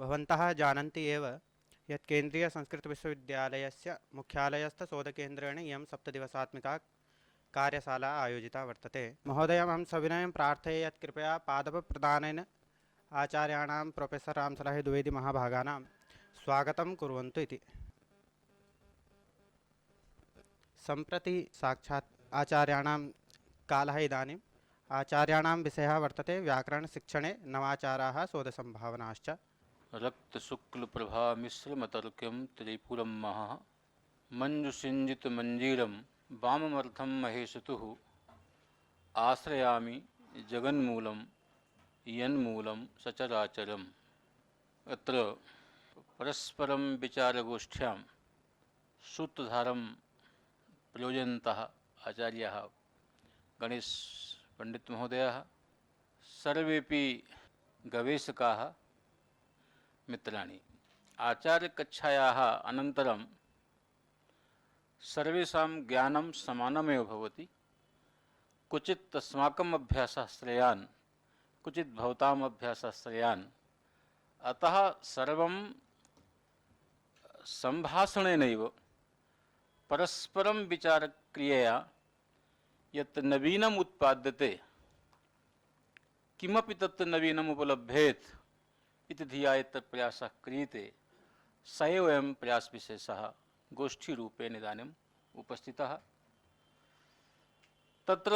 भवन्तः जानन्ति एव यत् केन्द्रीयसंस्कृतविश्वविद्यालयस्य मुख्यालयस्थशोधकेन्द्रेण इयं सप्तदिवसात्मिका कार्यशाला आयोजिता वर्तते। महोदय, अहं सविनयं प्रार्थये यत् कृपया पादपप्रदानेन आचार्याणां प्रोफेसर् रामसलहे द्विवेदी महाभागानां स्वागतं कुर्वन्तु इति। सम्प्रति साक्षात् आचार्याणां कालः इदानीम्। आचार्याणां विषयः वर्तते व्याकरणशिक्षणे नवाचाराः शोधसम्भावनाश्च। रक्तशुक्लप्रभामिश्रमतर्क्यं त्रिपुरं महः मञ्जुसिञ्जितमञ्जीरं वाममर्थं महेशतुः आश्रयामि जगन्मूलं यन्मूलं सचराचरम्। अत्र परस्परं विचारगोष्ठ्यां सूत्रधारं प्रयोजयन्तः आचार्याः गणेश पंडित महोदयः, सर्वेपि गवेषकाः मित्राणि। आचार्यकक्षायाः अनन्तरं सर्वेषां ज्ञानं समानमेव भवति। क्वचित् अस्माकम् अभ्यासः श्रेयान्, क्वचित् भवताम् अभ्यासः श्रेयान्। अतः सर्वं सम्भाषणेनैव परस्परं विचारक्रियया यत् नवीनम् उत्पाद्यते, किमपि तत् नवीनम् उपलभ्येत् इति धिया यत् प्रयासः क्रियते, स एव अयं प्रयासविशेषः गोष्ठीरूपेण इदानीम् उपस्थितः। तत्र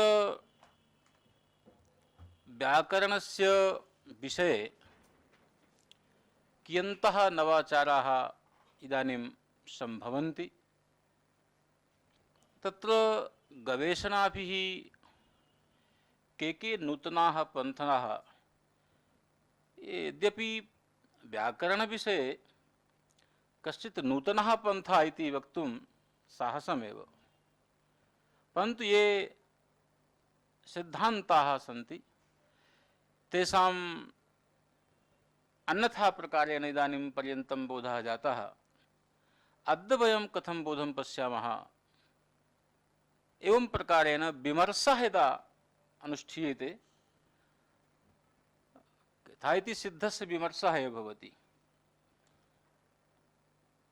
व्याकरणस्य विषये कियन्तः नवाचाराः इदानीं सम्भवन्ति। तत्र गवेषणाभिः के नूतनाः पन्थाः, यद्यपि व्याकरणविषये कश्चित् नूतनः पन्था इति वक्तुं साहसमेव, परन्तु ये सिद्धान्ताः सन्ति तेषाम् अन्यथा प्रकारेण इदानीं पर्यन्तं बोधः जातः। अद्य वयं कथं बोधं पश्यामः, एवं प्रकारेण विमर्शः यदा अनुष्ठीयते तथा इति सिद्धस्य विमर्शः एव भवति।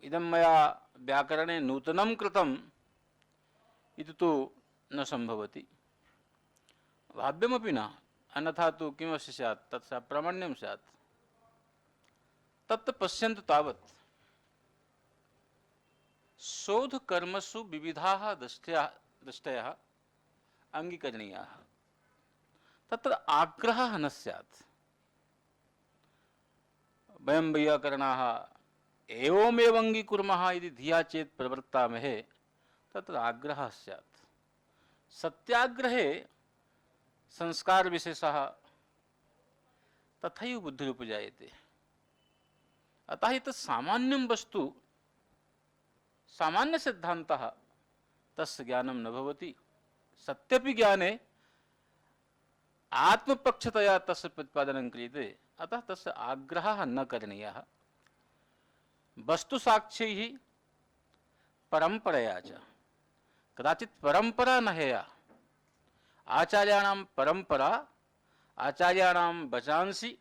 इदं मया व्याकरणे नूतनं कृतम् इति तु न सम्भवति, भाव्यमपि न, अन्यथा तु किमस्य स्यात्, तत् प्रामाण्यं स्यात्। तत् पश्यन्तु तावत् शोधकर्मसु विविधाः दृष्टयः अङ्गीकरणीयाः। तत्र आग्रहः न स्यात्। वयं वैयाकरणाः एवमेव अङ्गीकुर्मः इति धिया चेत् प्रवृत्तामहे, तत्र आग्रहः स्यात्। सत्याग्रहे संस्कारविशेषः तथैव बुद्धिरुपजायते। अतः एतत् सामान्यं वस्तु, सामान्यसिद्धान्तः, तस्य ज्ञानं न भवति। सत्यपि ज्ञाने आत्मपक्षतया तस्य प्रतिपादनं क्रियते, अतः तस्य आग्रहः न करणीयः। वस्तुसाक्ष्यैः परम्परया च, कदाचित् परम्परा न हेया, आचार्याणां परम्परा, आचार्याणां वचांसि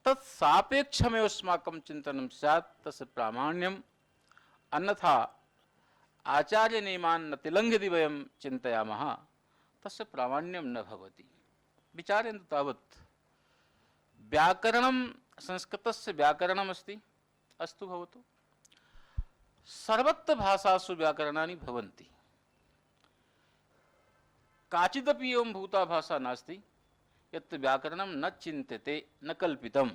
तत्सापेक्षमेव अस्माकं चिन्तनं स्यात्, तस्य प्रामाण्यम्। अन्यथा आचार्यनियमान् न तिलङ्घ्य यदि वयं चिन्तयामः, तस्य प्रामाण्यं न भवति। विचारयन्तु तावत् व्याकरणं, संस्कृतस्य व्याकरणमस्ति, अस्तु भवतु, सर्वत्र भाषासु व्याकरणानि भवन्ति। काचिदपि एवं भूता भाषा नास्ति यत् व्याकरणं न चिन्त्यते, न कल्पितं।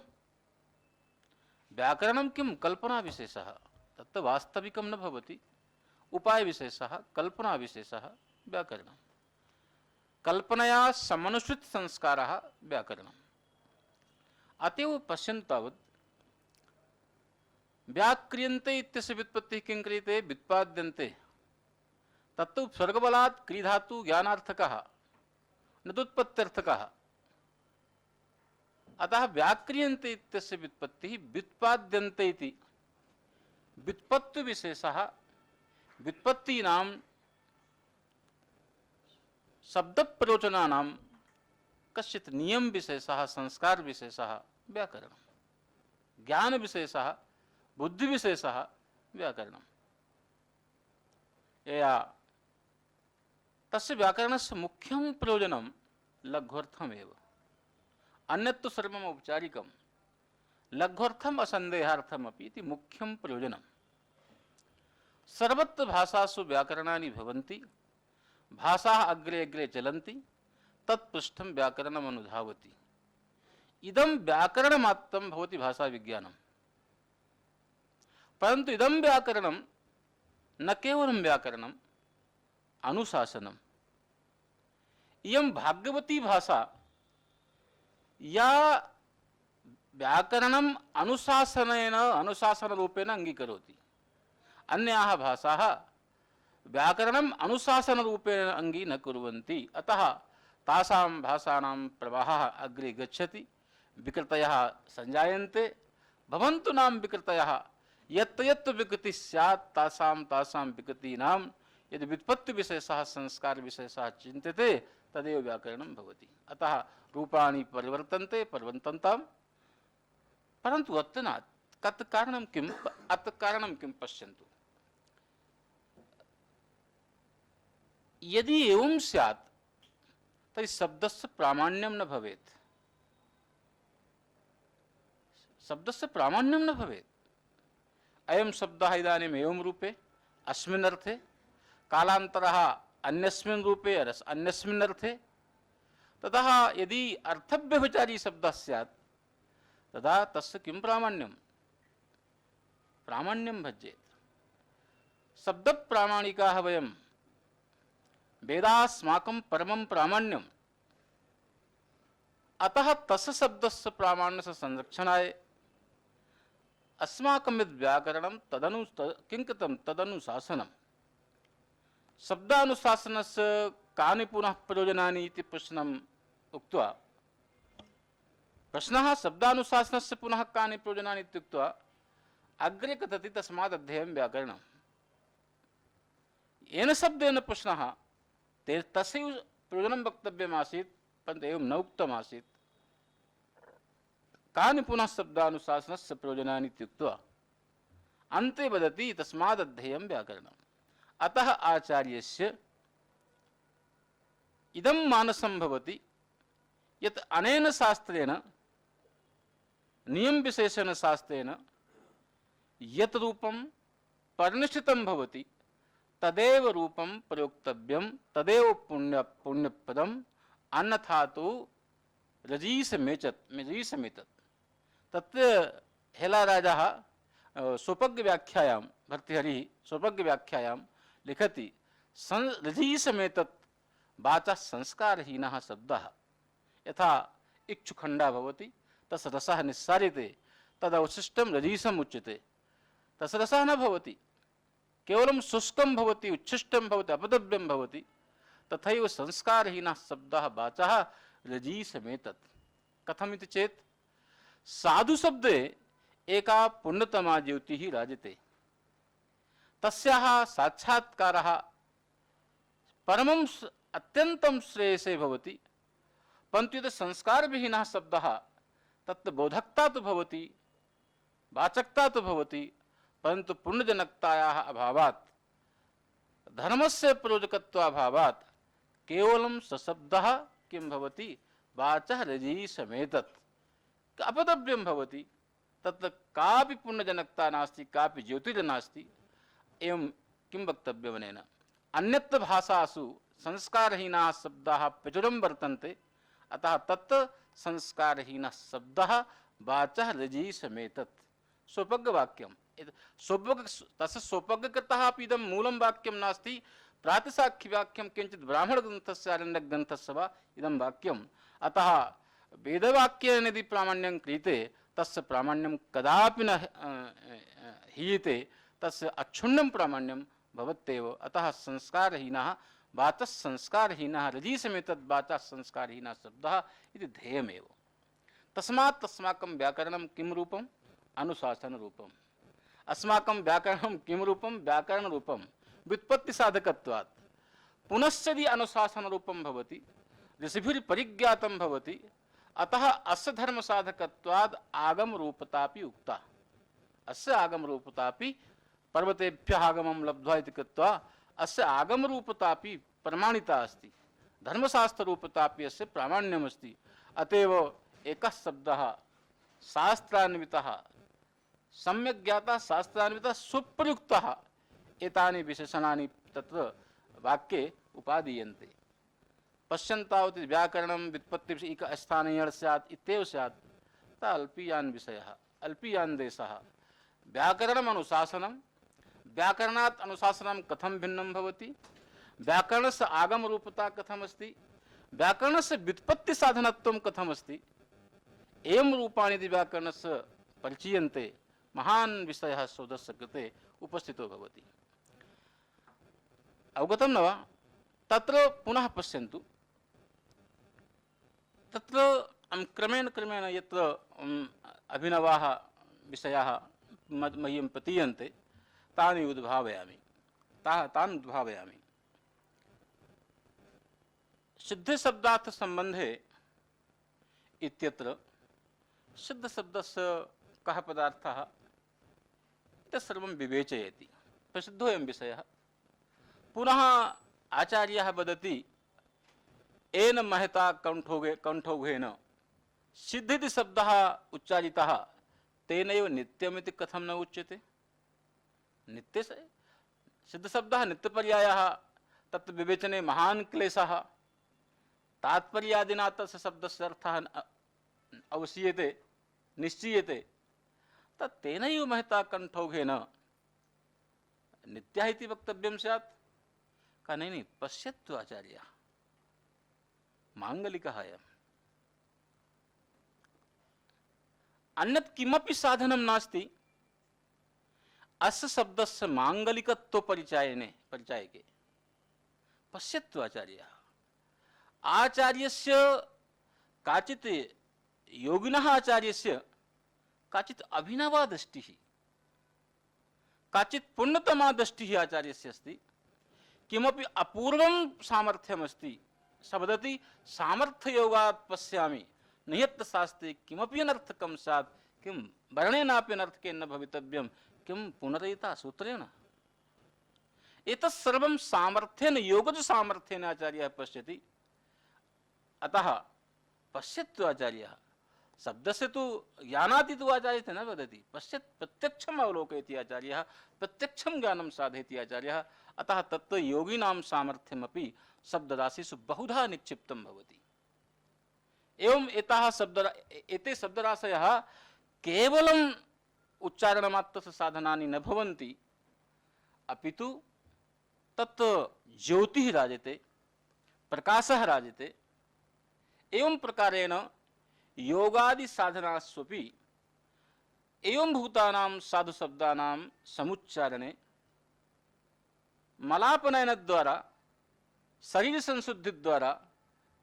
व्याकरणं किं कल्पनाविशेषः, तत् वास्तविकं न भवति। उपायविशेषः, कल्पनाविशेषः व्याकरणम्। कल्पनया समनुसृतसंस्कारः व्याकरणम्। अतएव पश्यन्तु तावत् व्याक्रियन्ते इत्यस्य व्युत्पत्तिः किं क्रियते, व्युत्पाद्यन्ते। तत्तु स्वर्गबलात् क्रीधातु ज्ञानार्थकः, न तदुत्पत्त्यर्थकः। अतः व्याक्रियन्ते इत्यस्य व्युत्पत्तिः व्युत्पाद्यन्ते इति व्युत्पत्तिविशेषः, व्युत्पत्तीनां शब्दप्रयोजनानां कश्चित् नियमविशेषः, संस्कारविशेषः व्याकरणम्। ज्ञान विशेषः बुद्धि विशेषः व्याकरणम्। या तस्य व्याकरणस्य मुख्यं प्रयोजनं लघ्वर्थमेव, अन्यत्तु सर्वम् औपचारिकं। लघ्वर्थम असंदेहार्थमपि इति मुख्यं प्रयोजनं। सर्वत्र भाषासु व्याकरणानि भवन्ति, भाषाः अग्रे अग्रे चलन्ति, तत्पृष्ठं व्याकरणम् अनुधावति। इदं व्याकरणमात्रं भवति भाषाविज्ञानं। परन्तु इदं व्याकरणं न केवलं व्याकरणम्, अनुशासनम्। इयं भाग्यवती भाषा या व्याकरणम् अनुशासनरूपेण अंगीकरोति। अन्याः भाषाः व्याकरणम् अनुशासनरूपेण अंगी न कुर्वन्ति। अतः तासां भाषाणां प्रवाहः अग्रे गच्छति, विकृतयः संजायन्ते। भवन्तु नाम विकृतयः, यत्र यत्र विकृतिः स्यात् तासां विकृतीनां यदि व्युत्पत्ति विशेषः संस्कार विशेषः चिन्त्यते तदेव व्याकरणं भवति। अतः रूपाणि परिवर्तन्ते परिवर्तन्ताम्, परन्तु अत्र न। तत् कारणं किम्? अत्र कारणं किं पश्यन्तु। यदि एवं स्यात् तर्हि शब्दस्य प्रामाण्यं न भवेत्। शब्दस्य प्रामाण्यं न भवेत्। अयं शब्दः इदानीम् एवं रूपे अस्मिन् अर्थे, कालान्तरः अन्यस्मिन् रूपे अन्यस्मिन् अर्थे। ततः यदि अर्थव्यभिचारी शब्दः स्यात् तदा तस्य किं प्रामाण्यं? प्रामाण्यं भज्येत्। शब्दप्रामाणिकाः वयं। वेदास्माकं परमं प्रामाण्यम्। अतः तस्य शब्दस्य प्रामाण्यस्य संरक्षणाय अस्माकं यद् व्याकरणं किं कृतं? तदनुशासनम्। शब्दानुशासनस्य कानि पुनः प्रयोजनानि इति प्रश्नम् उक्त्वा, प्रश्नः शब्दानुशासनस्य पुनः कानि प्रयोजनानि इत्युक्त्वा अग्रे कथति तस्माद् अध्येयं व्याकरणम्। येन शब्देन प्रश्नः तस्यैव प्रयोजनं वक्तव्यमासीत्, परन्तु एवं न उक्तमासीत्। कानि पुनः शब्दानुशासनस्य प्रयोजनानि इत्युक्त्वा अन्ते वदति तस्माद् अध्येयं व्याकरणम्। अतः आचार्यस्य इदं मानसं भवति यत् अनेन शास्त्रेण नियम विशेषण शास्त्रेण यत् रूपं परिनिष्ठितं भवति तदेव रूपं प्रयोक्तव्यं, तदेव पुण्यपदम्, अन्यथा तो रजीसमेतत्। तत्र हेलाराजः स्वपग्व्याख्यायां, भर्तृहरिः स्वपग्व्याख्यायां लिखति, रजीसमेतत् वाचा संस्कारहीनः शब्दः। यथा इक्षुखण्डः भवति, तस्य रसः निस्सार्यते, तदवशिष्टं रजीसम् उच्यते। तस्य रसः न भवति, केवलं शुष्कं भवति, उच्छिष्टं भवति, अपद्रव्यं भवति। तथैव संस्कारहीनः शब्दः वाचः रजीसमेतत्। कथमिति चेत् साधु शब्दे एका पुण्यतमा ज्योतिः राजते। तस्याः साक्षात्कारः परमं अत्यन्तं श्रेयसे भवति। परन्तु यद् संस्कारविहीनः शब्दः तत्र बोधकता तो भवति, वाचकता तो भवति, परन्तु पुण्यजनकतायाः अभावात्, धर्मस्य प्रयोजकत्वाभावात् केवलं सशब्दः किं भवति? वाचः रजीसमेतत्, अपद्रव्यं भवति। तत्र कापि पुण्यजनकता नास्ति, कापि ज्योतिर्नास्ति। एवं किं वक्तव्यमनेन? अन्यत्र भाषासु संस्कारहीनाः शब्दाः प्रचुरं वर्तन्ते। अतः तत्र संस्कारहीनः शब्दः वाचः रजीसमेतत्। स्वपग्वाक्यं तस्य स्वपग्कृतः अपि इदं मूलं वाक्यं नास्ति, प्रातिसाख्यवाक्यं किञ्चित् ब्राह्मणग्रन्थस्य आरण्यकग्रन्थस्य वा इदं वाक्यम्। अतः वेदवाक्येन यदि प्रामाण्यं क्रियते तस्य प्रामाण्यं कदापि न हीयते, तस्य अच्छुन्नं प्रामाण्यं भवत्येव। अतः संस्कारहीनः वाचः संस्कारहीनः रजीसमेतत् वाचः संस्कारहीनः शब्दः इति ध्येयमेव। तस्मात् अस्माकं व्याकरणं किं रूपम्? अनुशासनरूपम्। अस्माकं व्याकरणं किं रूपं? व्याकरणरूपं। व्युत्पत्तिसाधकत्वात्। पुनश्च यदि अनुशासनरूपं भवति, ऋषिभिः परिज्ञातं भवति, अतः अस्य धर्म साधकत्वाद आगम रूपतापि उक्ता। अस्य आगम रूपतापि पर्वतेभ्यः आगमं लब्ध्वा इति कृत्वा अस्य आगम रूपतापि प्रमाणिता अस्ति, धर्मशास्त्र रूपतापि अस्य प्रामाण्यम् अस्ति। अतएव एकः शब्दः शास्त्रान्वितः सम्यक् ज्ञातः शास्त्रान्वितः सुप्रयुक्तः एतानि विशेषणानि तत्र वाक्ये उपादीयन्ते। पश्यन्तावत् व्याकरणं व्युत्पत्ति एक स्थानीय स्यात् इत्येव स्यात् ता अल्पीयान् विषयः अल्पीयान् देशः। व्याकरणम् अनुशासनं, व्याकरणात् अनुशासनं कथं भिन्नं भवति, व्याकरणस्य आगम रूपता कथम् अस्ति, व्याकरणस्य व्युत्पत्ति साधनत्वं कथम् अस्ति, एवं रूपाणि यदि व्याकरणस्य परिचीयन्ते महान् विषयः शोधस्य कृते उपस्थितो भवति। अवगतं न वा? तत्र पुनः पश्यन्तु, तत्र क्रमेण क्रमेण यत्र अभिनवाः विषयाः मह्यं प्रतीयन्ते तान् उद्भावयामि। सिद्धशब्दार्थ संबंधे इत्यत्र सिद्धशब्दस्य कः पदार्थः तत्सर्वं विवेचयति, प्रसिद्धोऽयं विषयः। पुनः आचार्यः वदति एन महता कंठोघेन सिद्धिति शब्दः उच्चारितः तेनैव नित्यमिति कथं न उच्यते। नित्य सिद्ध शब्दः नित्यपर्यायः, तत् विवेचने महान् क्लेशः। तात्पर्यादिना तस्य शब्दस्य अर्थः अवसीयते निश्चीयते, तत् तेनैव महता कंठोघेन नित्यः इति वक्तव्यं स्यात्। का नहीं पश्यतु आचार्य मांगलिकः अयम्। अन्यत् किमपि साधनं नास्ति अस्य शब्दस्य मांगलिकत्व परिचायके। पश्यतु आचार्यः, आचार्यस्य काचित् योगिनः आचार्यस्य काचित् अभिनवा दृष्टिः, काचित् पुण्यतमा दृष्टिः आचार्यस्य अस्ति। किमपि अपूर्वं सामर्थ्यमस्ति। स वदति सामर्थ्ययोगात् पश्यामि नियत शास्त्रे किमपि अनर्थकं स्यात्, किं वर्णेनापि अनर्थकेन न भवितव्यं, किं पुनरेता सूत्रेण। एतत् सर्वं सामर्थ्येन योगज सामर्थ्येन आचार्यः पश्यति। अतः पश्यतु आचार्यः, शब्दस्य तु ज्ञानाति तु आचार्यः न वदति, पश्यत् प्रत्यक्षम् अवलोकयति आचार्यः, प्रत्यक्षं ज्ञानं साधयति आचार्यः। अतः तत्र योगिनां सामर्थ्यमपि शब्दराशिषु बहुधा निक्षिप्तं भवति। एवं एते शब्दराशयः केवलम् उच्चारणमात्रस्य साधनानि न भवन्ति, अपितु तत् ज्योतिः राजते, प्रकाशः राजते। एवं प्रकारेण योगादि साधनास्वपि एवं भूतानां साधु शब्दानां समुच्चारणे मलापनयन द्वारा शरीर संशुद्धि द्वारा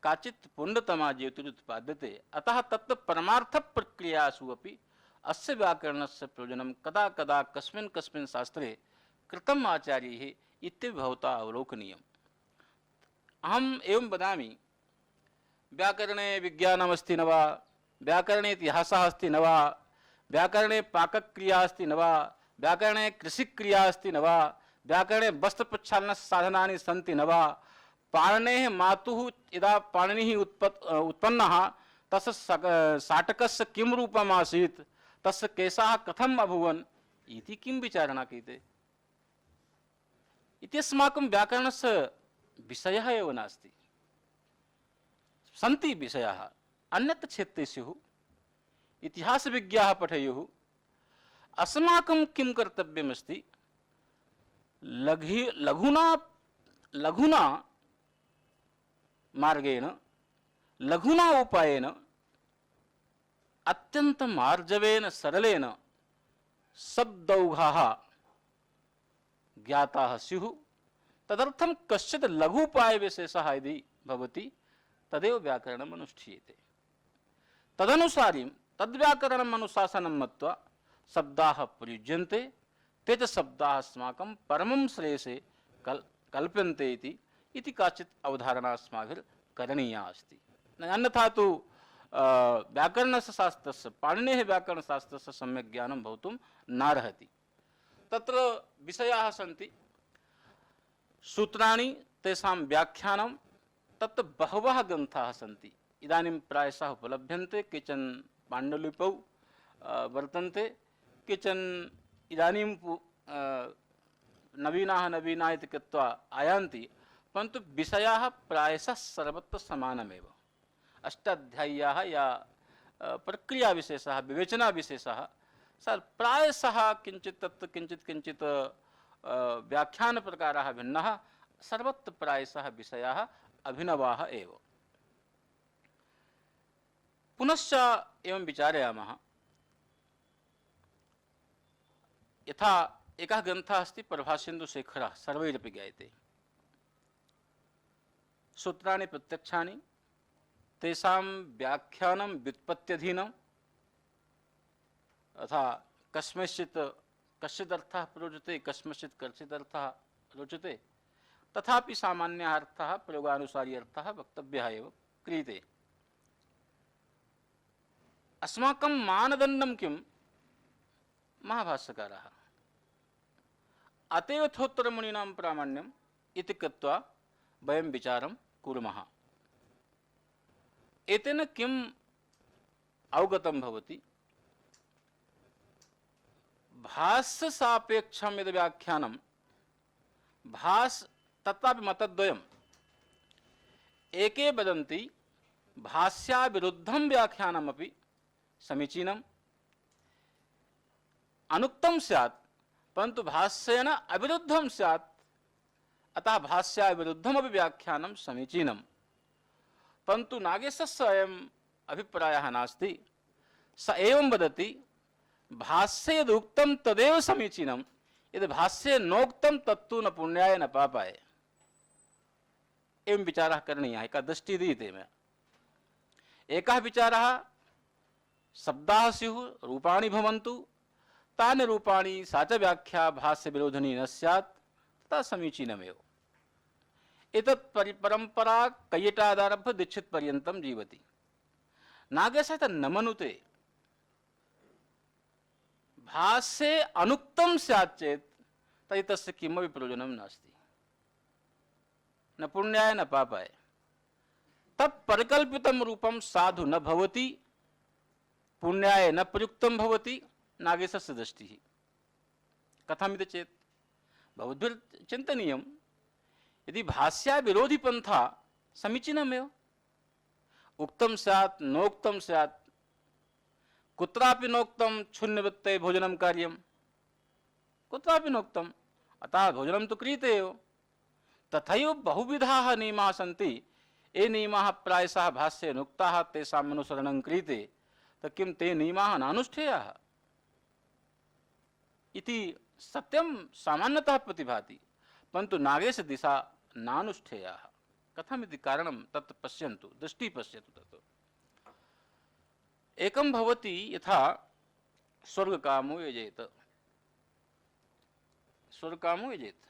काचित् पुण्यतमा ज्योतिरुत्पाद्यते। अतः तत्र परमार्थ प्रक्रियासु अपि अस्य व्याकरणस्य प्रयोजनं कदा कदा कस्मिन् कस्मिन् शास्त्रे कृतम् आचार्यैः इत्यपि भवता अवलोकनीयम्। अहम् एवं वदामि, व्याकरणे विज्ञानमस्ति न वा, व्याकरणे इतिहासः अस्ति न वा, व्याकरणे पाकक्रिया अस्ति न वा, व्याकरणे कृषिक्रिया अस्ति न वा, व्याकरणे वस्त्रप्रक्षालनस्य साधनानि सन्ति न वा, पाणिनेः मातुः यदा पाणिनिः उत्पन्नः तस्य शाटकस्य किं रूपम् आसीत्, तस्य केशाः कथम् अभूवन् इति किं विचारणा क्रियते। इति अस्माकं व्याकरणस्य विषयः एव नास्ति। सन्ति विषयाः अन्यत्र क्षेत्रे स्युः, इतिहासविज्ञाः पठेयुः। अस्माकं किं कर्तव्यमस्ति, लघुना मार्गेण लघुना उपायेन अत्यंत मार्जवेन सरलेन शब्दौघाः ज्ञाताः स्युः। तदर्थं कश्चित् लघु उपाय विशेषः यदि भवति तदेव व्याकरणम् अनुष्ठीयते। तदनुसारी तद्व्याकरणम् अनुशासनं मत्वा शब्दाः प्रयुज्यन्ते। ते च शब्दाः अस्माकं परमं श्रेयसे कल्प्यन्ते इति काचित् अवधारणा अस्माभिः करणीया अस्ति। अन्यथा तु व्याकरणस्य शास्त्रस्य पाणिनेः व्याकरणशास्त्रस्य सम्यक् ज्ञानं भवितुं नार्हति। तत्र विषयाः सन्ति, सूत्राणि, तेषां व्याख्यानं, तत्र बहवः ग्रन्थाः सन्ति। इदानीं प्रायशः उपलभ्यन्ते, केचन पाण्डुलिपौ वर्तन्ते, केचन इदानीं नवीनाः इति कृत्वा आयान्ति, परन्तु विषयाः प्रायशः सर्वत्र समानमेव। अष्टाध्याय्याः या प्रक्रियाविशेषः, विवेचनाविशेषः प्रायशः किञ्चित् तत्र किञ्चित् व्याख्यानप्रकाराः भिन्नाः, सर्वत्र प्रायशः विषयाः अभिनवाः एव। पुनश्च एवं विचारयामः, यथा एकः ग्रन्थः अस्ति प्रभाषेन्दुशेखरः, सर्वैरपि ज्ञायते। सूत्राणि प्रत्यक्षानि, तेषां व्याख्यानं व्युत्पत्त्यधीनं, अथा कश्चित् अर्थः प्ररोचते, कस्मिंश्चित् कश्चित् अर्थः रोचते, तथापि सामान्यः अर्थः प्रयोगानुसारी अर्थः वक्तव्यः एव क्रियते। अस्माकं मानदण्डं किं? महाभाष्यकारः। अतएव यथोत्तरमुनीनां प्रामाण्यम् इति कृत्वा वयं विचारं कुर्मः। एतेन किम् अवगतं भवति? भाष्य सापेक्षं यद् व्याख्यानं, तत्रापि मतद्वयम्। एके वदन्ति भाष्याविरुद्धं व्याख्यानमपि समीचीनम्, अनुक्तं स्यात्, परन्तु भाष्येन अविरुद्धं स्यात्, अतः भाष्याविरुद्धमपि व्याख्यानं समीचीनं। परन्तु नागेशस्य अयम् अभिप्रायः नास्ति। स एवं वदति, भाष्ये यद् उक्तं तदेव समीचीनं, यद् भाष्ये नोक्तं तत्तु न पुण्याय न पापाय। एवं विचारः करणीयः। एका दृष्टिः दीयते मया। एकः विचारः, शब्दाः स्युः, रूपाणि भवन्तु, तानि रूपाणि सा च व्याख्या भाष्य विरोधिनी न स्यात्, तथा समीचीनमेव। एतत् परंपरा कैयटादारभ्य दीक्षित पर्यन्तं जीवति। नागेशः तत् न मनुते। भाष्ये अनुक्तं स्यात् चेत् तर्हि तस्य किमपि प्रयोजनं नास्ति, न पुण्याय न पापाय। तत् परिकल्पितं रूपं साधु न भवति, पुण्याय न प्रयुक्तं भवति। नागेशस्य दृष्टिः कथमिति चेत् भवद्भिर्चिन्तनीयं, यदि भाष्या विरोधी पंथा समीचीनमेव, उक्तं स्यात् नोक्तं स्यात्, कुत्रापि नोक्तं क्षुन्निवृत्ते भोजनं कार्यं, कुत्रापि नोक्तं, अतः भोजनं तु क्रियते एव। तथैव बहुविधाः नियमाः सन्ति। ये नियमाः प्रायशः भाष्ये नुक्ताः, तेषाम् अनुसरणं क्रियते, त किं ते नियमाः नानुष्ठेयाः इति सत्यं सामान्यतः प्रतिभाति, परन्तु नागेशदिशा नानुष्ठेयाः। कथमिति कारणं तत् पश्यन्तु, दृष्टिः पश्यतु। तत् एकं भवति, यथा स्वर्गकामो यजेत, स्वर्गकामो यजेत।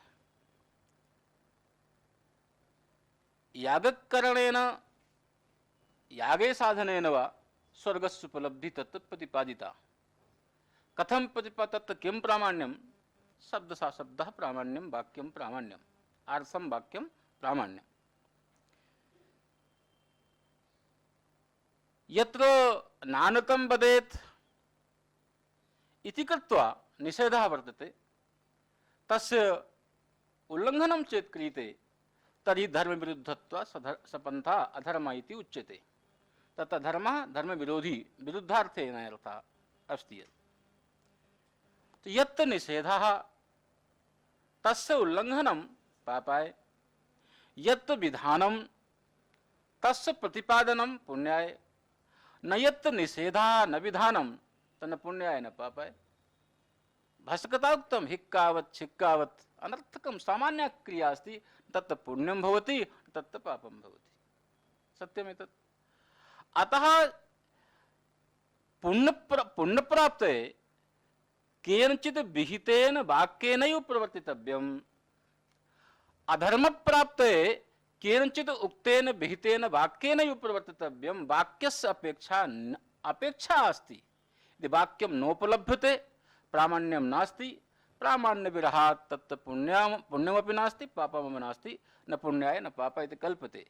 यागकरणेन, यागे साधनेन वा स्वर्गस्य उपलब्धि तत् प्रतिपादिता। कथं तत्र किं प्रामाण्यं? शब्दः प्रामाण्यं, वाक्यं प्रामाण्यं, अर्थं वाक्यं प्रामाण्यं। यत्र नानकं वदेत् इति कृत्वा निषेधः वर्तते, तस्य उल्लङ्घनं चेत् क्रियते, तर्हि धर्मविरुद्धत्वात् सपन्था अधर्मः इति उच्यते। तत्र धर्मः धर्मविरोधी, विरुद्धार्थेन अर्थः अस्ति। तो यत् निषेधः तस्य उल्लङ्घनं पापाय, यत् विधानं तस्य प्रतिपादनं पुण्याय, न यत् निषेधः न विधानं तन्न पुण्याय न पापाय। भाष्यकृता उक्तं हिक्कावत् छिक्कावत् अनर्थकं सामान्या क्रिया अस्ति, तत् पुण्यं भवति, तत् पापं भवति। सत्यमेतत्। अतः पुण्यप्राप्तये केनचित् विहितेन वाक्येनैव प्रवर्तितव्यम्। अधर्म प्राप्तये केनचित् उक्तेन विहितेन वाक्येन एव प्रवर्तितव्यं, वाक्यस्य अपेक्षा अस्ति। यदि वाक्यं नोपलभ्यते प्रामाण्यं नास्ति, प्रामाण्य विरहात् तत् पुण्यमपि नास्ति पापमपि नास्ति, न पुण्याय न पापाय इति कल्पते।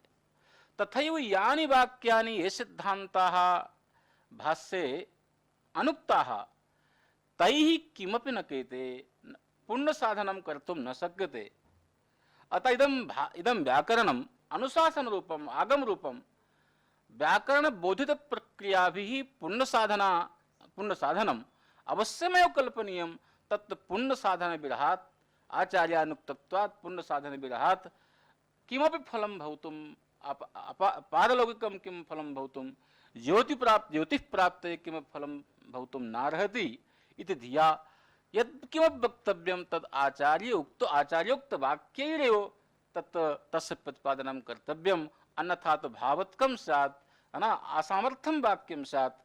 तथैव यानि वाक्यानि ये सिद्धान्ताः भाष्ये अनुक्ताः तैः किमपि न क्रियते, पुण्य साधनं कर्तुं न शक्यते। अतः इदं व्याकरणम् अनुशासन रूपम् आगम रूपं व्याकरण बोधित प्रक्रियाभिः पुण्य साधनम् अवश्यमेव कल्पनीयं। तत् पुण्य साधन विरहात् आचार्यानुक्तत्वात् पुण्य साधन विरहात् किमपि फलं भवितुं पारलौकिकं किं फलं भवितुं ज्योतिः प्राप्ते किमपि फलं भवितुं नार्हति इति धिया यत्किमपि वक्तव्यं तद् आचार्योक्त वाक्यैरेव तस्य प्रतिपादनं कर्तव्यम्। अन्यथा तो भावत्कं स्यात्, असामर्थ्यं वाक्यं स्यात्,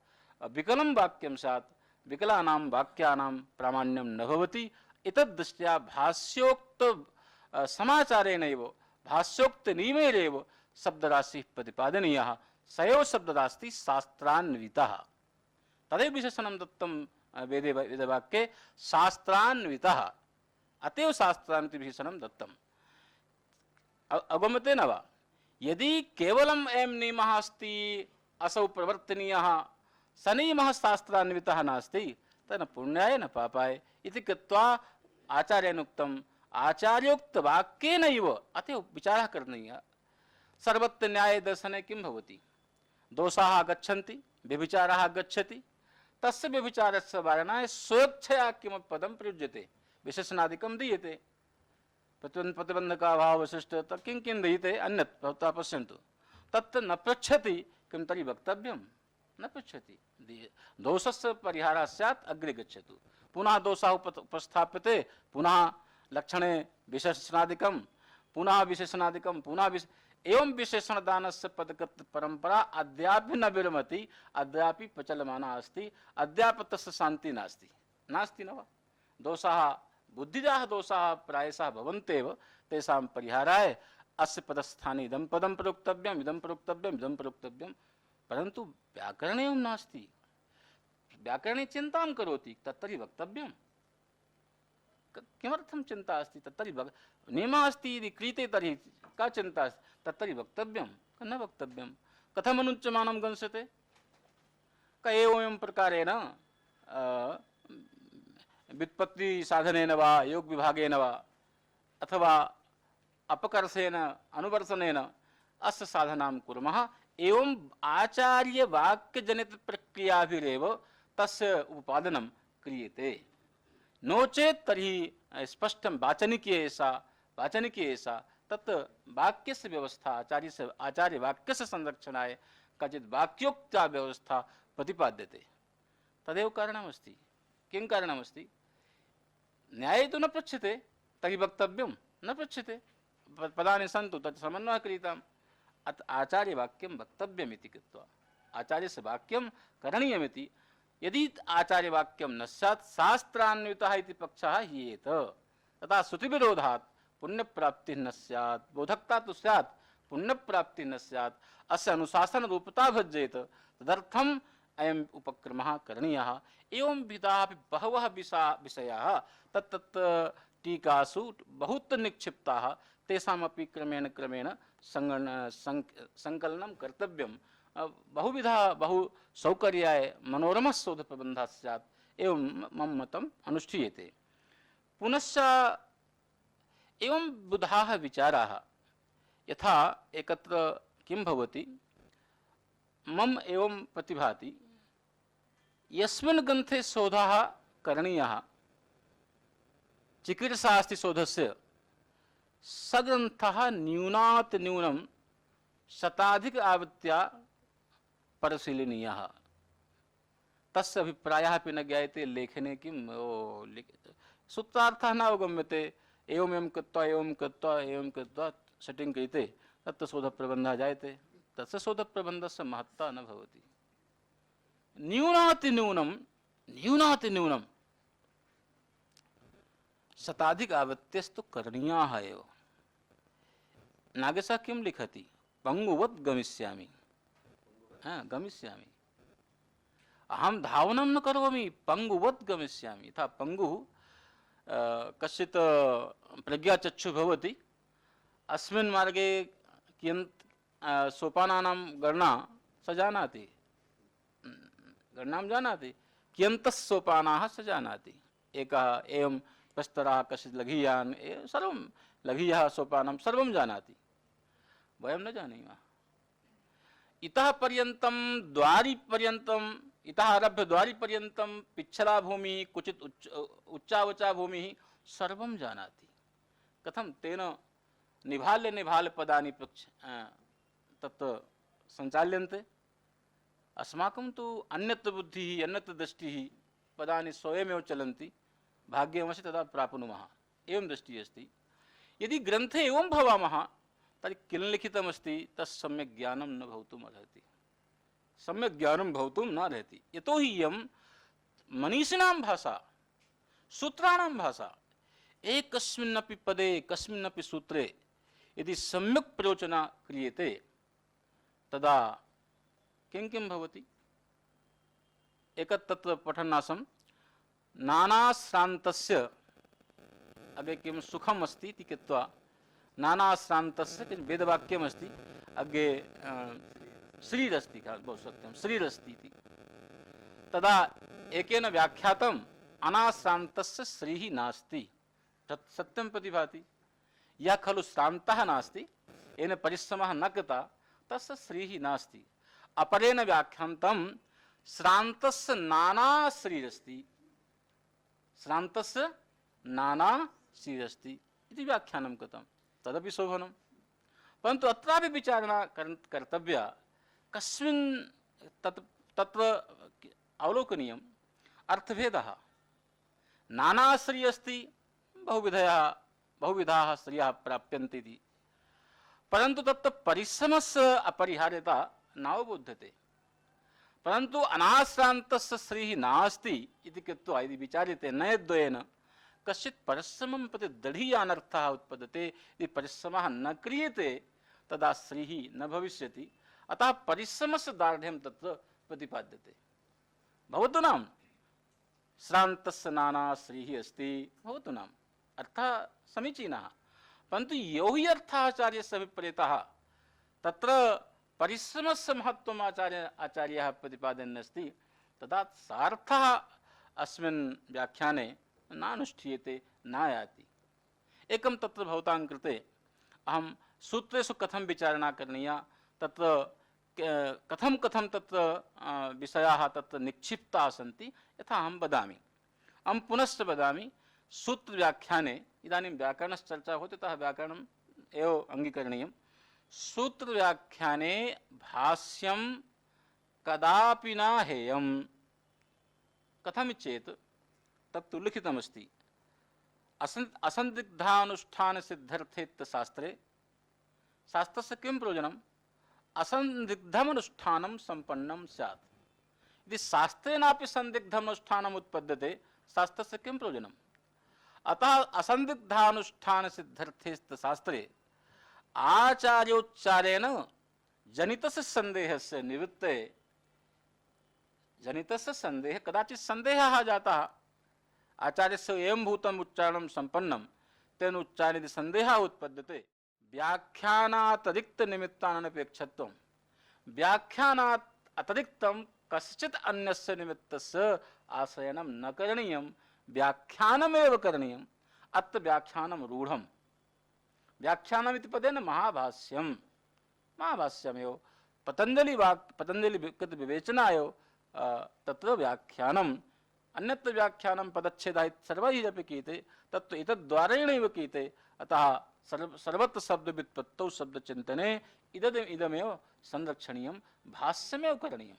विकलं वाक्यं स्यात्, विकलानां वाक्यानां प्रामाण्यं न भवति। एतद्दृष्ट्या भाष्योक्त समाचारेणैव भाष्योक्त नियमेनैव शब्दराशिः प्रतिपादनीयः। स एव शब्दराशिः शास्त्रान्वितः। तदेव विशेषणं दत्तं वेदवाक्ये शास्त्रान्वितः, अतएव शास्त्रान्वित विशेषणं दत्तम्। अवगम्यते न वा? यदि केवलम् अयं नियमः अस्ति असौ प्रवर्तनीयः, स नियमः शास्त्रान्वितः नास्ति, तन्न पुण्याय न पापाय इति कृत्वा आचार्येणुक्तम्। आचार्योक्तवाक्येनैव अतएव विचारः करणीयः। सर्वत्र न्याय दर्शने किं भवति? दोषाः आगच्छन्ति, व्यभिचारः आगच्छति, तस्य व्यभिचारस्य वारणाय स्वेच्छया किमपि पदं प्रयुज्यते, विशेषणादिकं दीयते। प्रतिबन्धकाभाव विशिष्ट किं किं दीयते, अन्यत् भवता पश्यन्तु। तत्र न पृच्छति किं तर्हि वक्तव्यं, न पृच्छति। दोषस्य परिहारः स्यात् अग्रे गच्छतु। पुनः दोषः उपस्थाप्यते, पुनः लक्षणे विशेषणादिकं, पुनः विशेषणादिकं, एवं विशेषणदानस्य पदकृत परंपरा अद्यापि न विरमति, अद्यापि प्रचलमाना अस्ति, अद्यापि तस्य शान्ति नास्ति न वा? दोषाः बुद्धिजाः दोषाः प्रायशः भवन्त्येव, तेषां परिहाराय अस्य पदस्थाने इदं पदं प्रयोक्तव्यम्, इदं प्रयोक्तव्यं, परन्तु व्याकरणे एवं नास्ति। व्याकरणे चिन्तां करोति तत्तर्हि वक्तव्यं। किमर्थं चिन्ता अस्ति? तत्तर्हि नियमः अस्ति, यदि क्रियते तर्हि का चिन्ता अस्ति? तत्तर्हि वक्तव्यं, न वक्तव्यं। कथम् अनुच्यमानं गंस्यते? एवं प्रकारेण व्युत्पत्ति साधनेन वा योग विभागेन वा अथवा अपकर्षेण अनुवर्तनेन अस्य साधनां कुर्मः। एवं आचार्य वाक्य जनित प्रक्रियाभिरेव तस्य उपादनं क्रियते। नो चेत् तर्हि स्पष्टं वाचनिकी एषा तत् वाक्यस्य व्यवस्था आचार्य वाक्यस्य संरक्षणाय काचित् वाक्योक्ता व्यवस्था प्रतिपाद्यते। तदेव कारणमस्ति। किं कारणमस्ति? न्याये तु न पृच्छ्यते, तर्हि वक्तव्यं, न पृच्छ्यते। पदानि सन्तु तत् समन्वयः क्रियताम्। आचार्यवाक्यं वक्तव्यमिति कृत्वा आचार्यस्य वाक्यं करणीयमिति। यदि आचार्यवाक्यं न स्यात् शास्त्रान्वितः इति पक्षः ह्येत, तथा श्रुतिविरोधात् पुण्यप्राप्तिः न स्यात्, बोधकता तु स्यात्, पुण्यप्राप्तिः न स्यात्, अस्य अनुशासन रूपता भज्येत। तदर्थम् अयम् उपक्रमः करणीयः। एवं विधाः बहवः विषयाः तत्तत् टीकासु बहुत्र निक्षिप्ताः, तेषामपि क्रमेण संकलनं कर्तव्यं। बहुविधा बहु सौकर्याय मनोरमः शोधप्रबन्धः स्यात्, एवं मम मतम् अनुष्ठीयते। पुनश्च एवं बुधाः विचाराः यथा एकत्र किं भवति, मम एवं प्रतिभाति यस्मिन् ग्रन्थे शोधः करणीयः, चिकीर्षा अस्ति शोधस्य, स ग्रन्थः न्यूनात् न्यूनं शताधिक आवृत्त्या परिशीलनीयः। तस्य अभिप्रायः अपि न ज्ञायते, लेखने किं सूत्रार्थः न अवगम्यते। एवं कृत्वा सेटिंग क्रियते, तत्र शोधप्रबन्धः जायते। तस्य शोधप्रबन्धस्य महत्ता न भवति। न्यूनातिन्यूनं शताधिक आवृत्त्यस्तु करणीयाः एव। नागेशः किं लिखति? पंगुवत् गमिष्यामि। गमिष्यामि, अहं धावनं न करोमि, पंगुवत् गमिष्यामि। यथा पंगुः कश्चित् प्रज्ञाचक्षुः भवति, अस्मिन् मार्गे कियन्त सोपानानां गणना स जानाति, गणनां जानाति, कियन्तः सोपानाः स जानाति। एकः एवं प्रस्तरः, कश्चित् लघीयान्, सर्वं लघीयः सोपानं सर्वं जानाति, वयं न जानीमः। इतः पर्यन्तं द्वारि पर्यन्तं, इतः आरभ्य द्वारि पर्यन्तं पिच्छला भूमिः, क्वचित् उच्चावचा भूमिः सर्वं जानाति। कथं तेन निभाल्य निभाल्य पदानि तत् सञ्चाल्यन्ते। अस्माकं तु अन्यत्र बुद्धिः, अन्यत्र दृष्टिः, पदानि स्वयमेव चलन्ति, भाग्यमस्ति तदा प्राप्नुमः, एवं दृष्टिः अस्ति। यदि ग्रन्थे एवं भवामः तर्हि किं लिखितमस्ति तत् सम्यक् ज्ञानं न भवितुम् अर्हति, सम्यक् ज्ञानं भवितुं न अर्हति। यतोहि इयं मनीषिणां भाषा, सूत्राणां भाषा। एकस्मिन्नपि पदे, कस्मिन्नपि सूत्रे यदि सम्यक् प्रयोजना क्रियते तदा किं किं भवति। एकत् तत्र पठन् आसम्, नानाश्रान्तस्य, अग्रे किं सुखम् अस्ति इति कृत्वा नानाश्रान्तस्य किं वेदवाक्यमस्ति, अग्रे श्रीरस्ति, बहु सत्यं श्रीरस्ति इति। तदा एकेन व्याख्यातम् अनाश्रान्तस्य श्रीः नास्ति, तत् सत्यं प्रतिभाति। यः खलु श्रान्तः नास्ति, येन परिश्रमः न कृतः, तस्य श्रीः नास्ति। अपरेण व्याख्यान्तं श्रान्तस्य नाना श्रीरस्ति, श्रान्तस्य नाना श्रीरस्ति इति व्याख्यानं कृतं, तदपि शोभनं। परन्तु अत्रापि विचारणा कर्तव्या, कस्मिन् तत्र अवलोकनीयम् अर्थभेदः। नाना श्री अस्ति, बहुविधाः श्रियः प्राप्यन्ते इति, परन्तु तत्र परिश्रमस्य अपरिहार्यता नावबोध्यते। परन्तु अनाश्रान्तस्य श्रीः नास्ति इति कृत्वा यदि विचार्यते नयद्वयेन, कश्चित् परिश्रमं प्रति दृढीयानर्थः उत्पद्यते। यदि परिश्रमः न क्रियते तदा श्रीः न भविष्यति। अतः परिश्रमस्य दार्ढ्यं तत्र प्रतिपाद्यते। भवतु नाम श्रान्तस्य नाना श्रीः अस्ति, भवतु नाम अर्थः समीचीनः, परन्तु यो हि अर्थः आचार्यस्य अभिप्रेतः, तत्र परिश्रमस्य महत्त्वम् आचार्यः प्रतिपादयन् अस्ति, तदा सार्थः अस्मिन् व्याख्याने नानुष्ठीयते, नायाति। एकं तत्र भवतां कृते अहं सूत्रेषु कथं विचारणा करणीया, तत्र कथं कथं तत्र विषयाः तत्र निक्षिप्ताः सन्ति, यथा अहं वदामि। अहं पुनश्च वदामि, सूत्रव्याख्याने इदानीं व्याकरणश्चर्चा भवति, अतः व्याकरणम् एव अङ्गीकरणीयं। सूत्रव्याख्याने भाष्यं कदापि न हेयम्। कथमिति चेत् तत्तु लिखितमस्ति, असन्दिग्धानुष्ठानसिद्धर्थे शास्त्रे। शास्त्रस्य किं प्रयोजनम्? असन्दिग्धमनुष्ठानं सम्पन्नं स्यात्। यदि शास्त्रेणापि संदिग्धमनुष्ठानम् उत्पद्यते, शास्त्रस्य किं प्रयोजनम्? अतः असन्दिग्धानुष्ठानसिद्धर्थे शास्त्रे आचार्योच्चारेण जनितस्य संदेहस्य निवृत्ते, जनितस्य संदेह, कदाचित् संदेहः जातः, आचार्यस्य एवं भूतम् उच्चारणं सम्पन्नं, तेन उच्चारणे यदि संदेहः उत्पद्यते, व्याख्यानात् अतिरिक्त निमित्तानपेक्षत्वं, व्याख्यानात् अतिरिक्तं कश्चित् अन्यस्य निमित्तस्य आश्रयणं न करणीयं, व्याख्यानमेव करणीयम्। अत्र व्याख्यानं रूढम्। व्याख्यानमिति पदेन महाभाष्यं, महाभाष्यमेव पतञ्जलि कृत विवेचनाय तत्र व्याख्यानम्। अन्यत्र व्याख्यानं पदच्छेदः सर्वैः अपि कीयते, तत्तु एतद्द्वारेणैव कीयते। अतः सर्वत्र शब्दव्युत्पत्तौ शब्दचिन्तने इदमेव संरक्षणीयं, भाष्यमेव करणीयम्।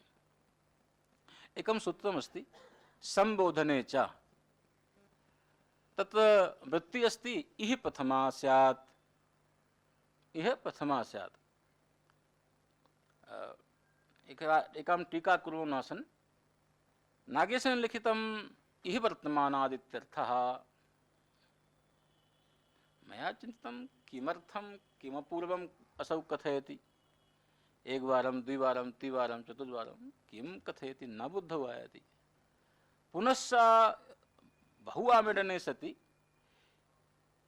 एकं सूत्रमस्ति, संबोधने च। तत्र वृत्ति अस्ति, इह प्रथमा स्यात्, इह प्रथमा स्यात्। एकां टीका कुर्वन् आसन्, नागेशेन लिखितम् इह वर्तमानादित्यर्थः। मया चिन्तितं किमर्थं किमपूर्वम् असौ कथयति, एकवारं द्विवारं त्रिवारं चतुर्वारं किं कथयति न बुद्धौ आयाति। पुनश्च बहुआमीडने सति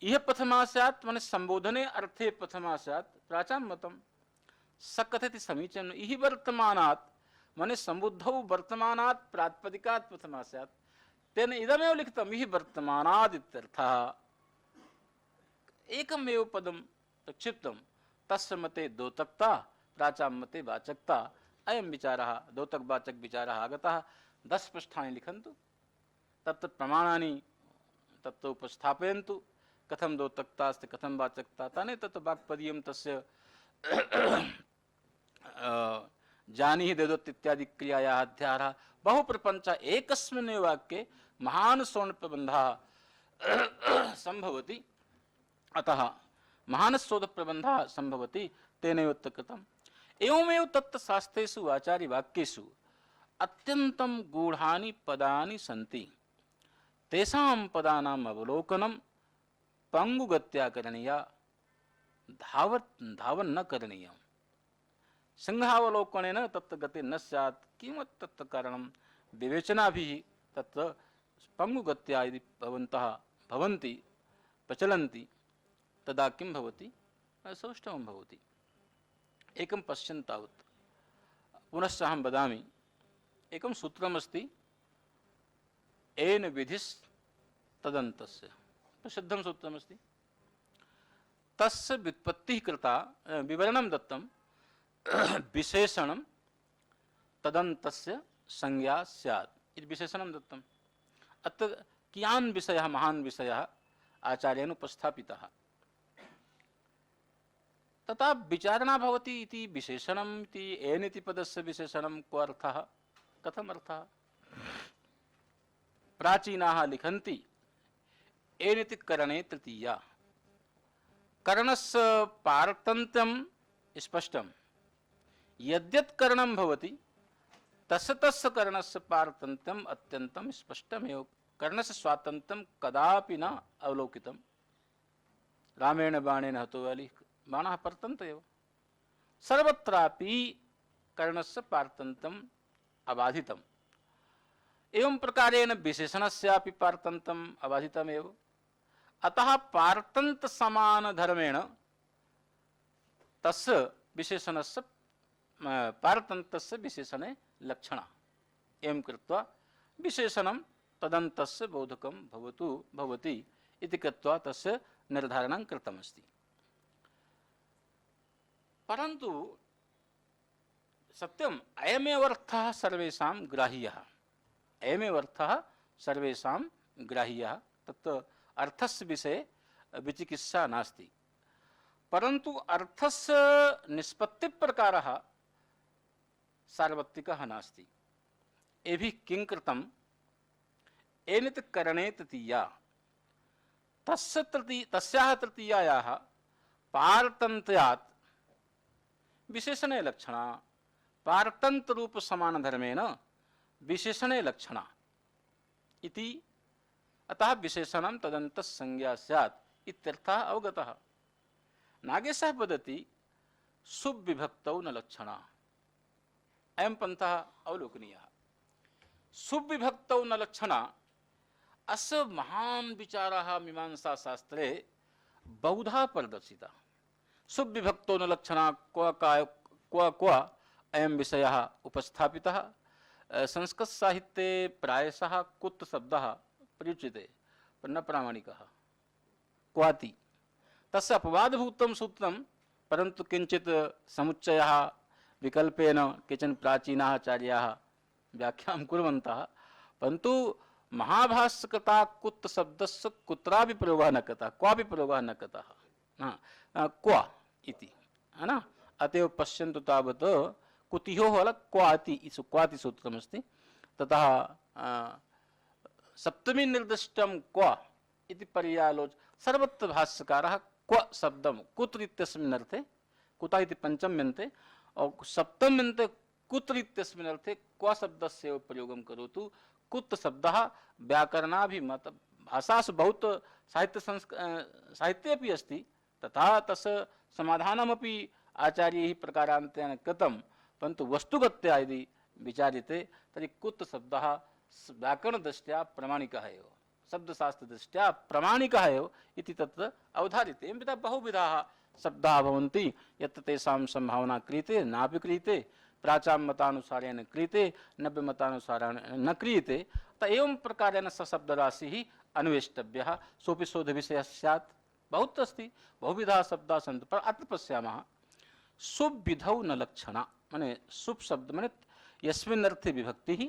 इह प्रथमा स्यात् माने संबोधने अर्थे प्रथमा स्यात् प्राचां मतं स कथयति समीचीनं इह वर्तमानात् माने संबुद्धौ वर्तमानात् प्रातिपदिकात् प्रथमा स्यात् तेन इदमेव लिखितम् इह वर्तमानात् इत्यर्थः। एकमेव पदं प्रक्षिप्तं तस्य मते द्योतकता प्राचां मते वाचकता अयं विचारः द्योतकवाचक विचारः आगतः। 10 पृष्ठानि लिखन्तु तत्र प्रमाणानि तत्र उपस्थापयन्तु कथं द्योतकता अस्ति कथं वाचकता ताने तत् वाक्पदीयं तस्य जानीहि देदोत् इत्यादि क्रियायाः अध्याहारः बहु प्रपञ्च एकस्मिन्नेव वाक्ये महान् शोधप्रबन्धः सम्भवति। अतः महान् शोधप्रबन्धः सम्भवति तेनैव कृतम्। एवमेव तत्त्वशास्त्रेषु आचार्यवाक्येषु अत्यन्तं गूढानि पदानि सन्ति। तेषां पदानाम् अवलोकनं पङ्गुगत्या करणीया, धावन् न करणीयम्। सिंहावलोकनेन तत्र गति न स्यात्। किमत् तत्र कारणं विवेचनाभिः तत्र पङ्गुगत्या यदि भवन्तः भवन्ति प्रचलन्ति तदा किं भवति सौष्ठवं भवति। एकं पश्यन् तावत् पुनश्च अहं वदामि। एकं सूत्रमस्ति येन विधिस् तदन्तस्य प्रसिद्धं सूत्रमस्ति। तस्य व्युत्पत्तिः कृता विवरणं दत्तं विशेषणं तदन्तस्य संज्ञा स्यात् इति विशेषणं दत्तम्। अत्र कियान् विषयः महान् विषयः आचार्येण उपस्थापितः तथा विचारणा भवति इति विशेषणम् इति येन इति पदस्य विशेषणं को अर्थः कथम् अर्थः। प्राचीनाः लिखन्ति येन इति करणे तृतीया। करणस्य पारतन्त्र्यं स्पष्टं यद्यत् करणं भवति तस्य करणस्य पारतन्त्र्यम् अत्यन्तं स्पष्टमेव। करणस्य स्वातन्त्र्यं कदापि न अवलोकितं। रामेण बाणेन हतो वाली बाणः परतन्त्र एव। सर्वत्रापि कर्णस्य पारतन्त्र्यम् अबाधितम्। एवं प्रकारेण विशेषणस्यापि पारतन्त्र्यम् अबाधितमेव। अतः पारतन्त्र समान धर्मेण तस्य विशेषणस्य पारतन्त्रस्य विशेषणे लक्षणा। एवं कृत्वा विशेषणं तदन्तस्य बोधकं भवति इति कृत्वा तस्य निर्धारणं कृतमस्ति। परन्तु सत्यम् अयमेव अर्थः सर्वेषां ग्राह्यः। अयमेव अर्थः सर्वेषां ग्राह्यः। तत् अर्थस्य विषये विचिकित्सा नास्ति। परन्तु अर्थस्य निष्पत्तिप्रकारः सार्वत्रिकः नास्ति। एभिः किं कृतं एनिति करणे तृतीया तस्याः तृतीयायाः पारतन्त्र्यात् विशेषणे लक्षणा। पारतंत्र रूप समान धर्मेण विशेषणे लक्षणा इति। अतः विशेषणं तदन्तः संज्ञा स्यात् इत्यर्थः अवगतः। नागेशः वदति सुविभक्तौ न लक्षणा। अयं पन्थः अवलोकनीयः। सुविभक्तौ न लक्षणा अस्य महान् विचारः मीमांसा शास्त्रे बहुधा प्रदर्शितः। सुविभक्तौ न लक्षणा क्व अयं विषयः उपस्थापितः। संस्कृत साहित्ये प्रायशः कुत्र शब्दः प्रयुज्यते पर न प्रामाणिकः क्वाति। तस्य अपवादभूतं सूत्रं परन्तु किञ्चित् समुच्चयः विकल्पेन केचन प्राचीनाः आचार्याः व्याख्यां कुर्वन्तः। परन्तु महाभाष्यकृता कुत्र शब्दस्य कुत्रापि प्रयोगः न कृतः, क्वापि प्रयोगः न कृतः। क्व इति है ना। अतएव पश्यन्तु तावत् कुतियोः अलग क्वाति सूत्रमस्ति। ततः सप्तमी निर्दिष्टं क्व इति पर्यालोच सर्वत्र भाष्यकारः क्व शब्दं कुत्र इत्यस्मिन् अर्थे कुतः इति पंचम्यन्ते और सप्तम्यन्ते कुत्र इत्यस्मिन् अर्थे क्व शब्दस्य प्रयोगं करोतु। कुत्र शब्दः व्याकरणाभिमत भाषासु बहुत साहित्ये अपि अस्ति तथा तस्य समाधानमपि आचार्यैः प्रकारान्तेन कृतं, परन्तु वस्तुगत्या यदि विचार्यते तर्हि कुत्र शब्दः व्याकरणदृष्ट्या प्रामाणिकः एव, शब्दशास्त्रदृष्ट्या प्रामाणिकः एव इति तत्र अवधार्यते। एवं बहुविधाः शब्दाः भवन्ति यत्र तेषां सम्भावना क्रियते नापि क्रियते, प्राचां मतानुसारेण क्रियते नव्यमतानुसारेण न क्रियते। एवं प्रकारेण स शब्दराशिः अन्वेष्टव्यः, सोऽपि शोधविषयः स्यात्। बहुत अस्ति, बहुविधाः शब्दाः सन्ति, पर अत्र पश्यामः शुभ विधौ न लक्षणा, माने शुभ शब्द माने यस्मिन् अर्थे विभक्तिः,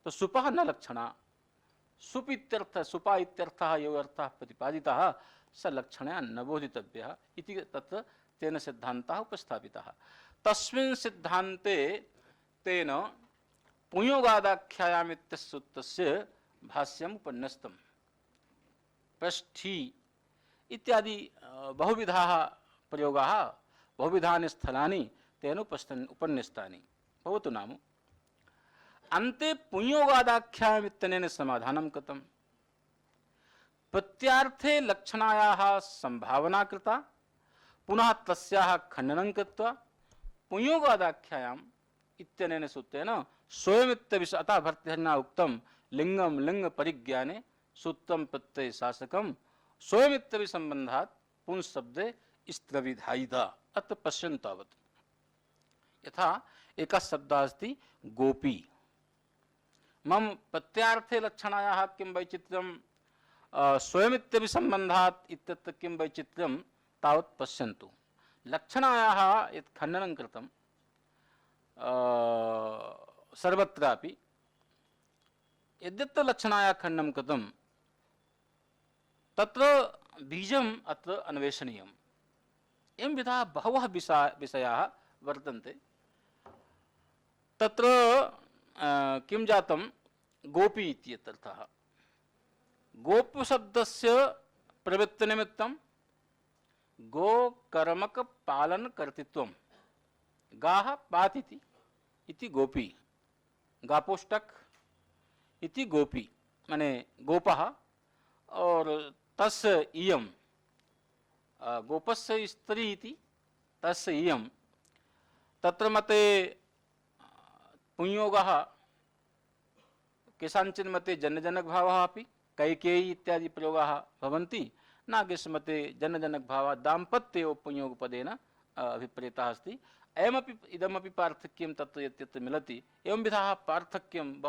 तो सुपः न लक्षणा। सुप इत्यर्थः, सुपा इत्यर्थः यो अर्थः प्रतिपादितः स लक्षणया न बोधितव्यः इति तत्र तेन सिद्धान्तः उपस्थापितः। तस्मिन् सिद्धान्ते तेन पुंयोगादाख्यायाम् इत्यस्य सूत्रस्य भाष्यम् उपन्यस्तम्। पृष्ठी इत्यादि बहुविधाः प्रयोगाः, बहुविधानि स्थलानि तेन उपन्यस्तानि। भवतु नाम अन्ते पुंयोगादाख्यायाम् इत्यनेन समाधानं कृतं। प्रत्यार्थे लक्षणायाः संभावना कृता, पुनः तस्याः खण्डनं कृत्वा पुंयोगादाख्यायाम् इत्यनेन सूत्रेण स्वयमित्यविषय, अतः भर्तृहरिणा उक्तं लिंगम लिंग परिज्ञाने सूत्रं प्रत्यय शासकम स्वयमित्यविसंबंधात् पुंशब्दे स्त्रविधायिता। अत्र पश्यन्तु तावत् यथा एकः शब्दः अस्ति गोपी, मम प्रत्यार्थे लक्षणायाः किं वैचित्र्यं स्वयमित्यभिसंबंधात् इत्यत्र किं वैचित्र्यं तावत् पश्यन्तु। लक्षणायाः यत् खण्डनं कृतं सर्वत्रापि, यद्यत्र लक्षणायाः खण्डनं कृतं तत्र बीजम् अत्र अन्वेषणीयम्। एवं विधाः बहवः विषयाः वर्तन्ते। तत्र किं जातं, गोपी इत्यर्थः। गोपशब्दस्य प्रवृत्तिनिमित्तं गोकर्मकपालनकर्तृत्वं, गाः पातिति इति गोपी, गापोष्टक इति गोपी माने गोपः, और तस्य इयं गोपस्य स्त्री इति तस्य इयं। तत्र मते पुंयोगः, केषाञ्चिन् मते जनजनक भावः अपि, कैकेयी इत्यादि प्रयोगाः भवन्ति, नाकेषु मते जनजनक भावः दाम्पत्ये पुंयोगपदेन अभिप्रेतः अस्ति। अयमपि इदमपि पार्थक्यं तत्र यत्र मिलति। एवं विधाः पार्थक्यं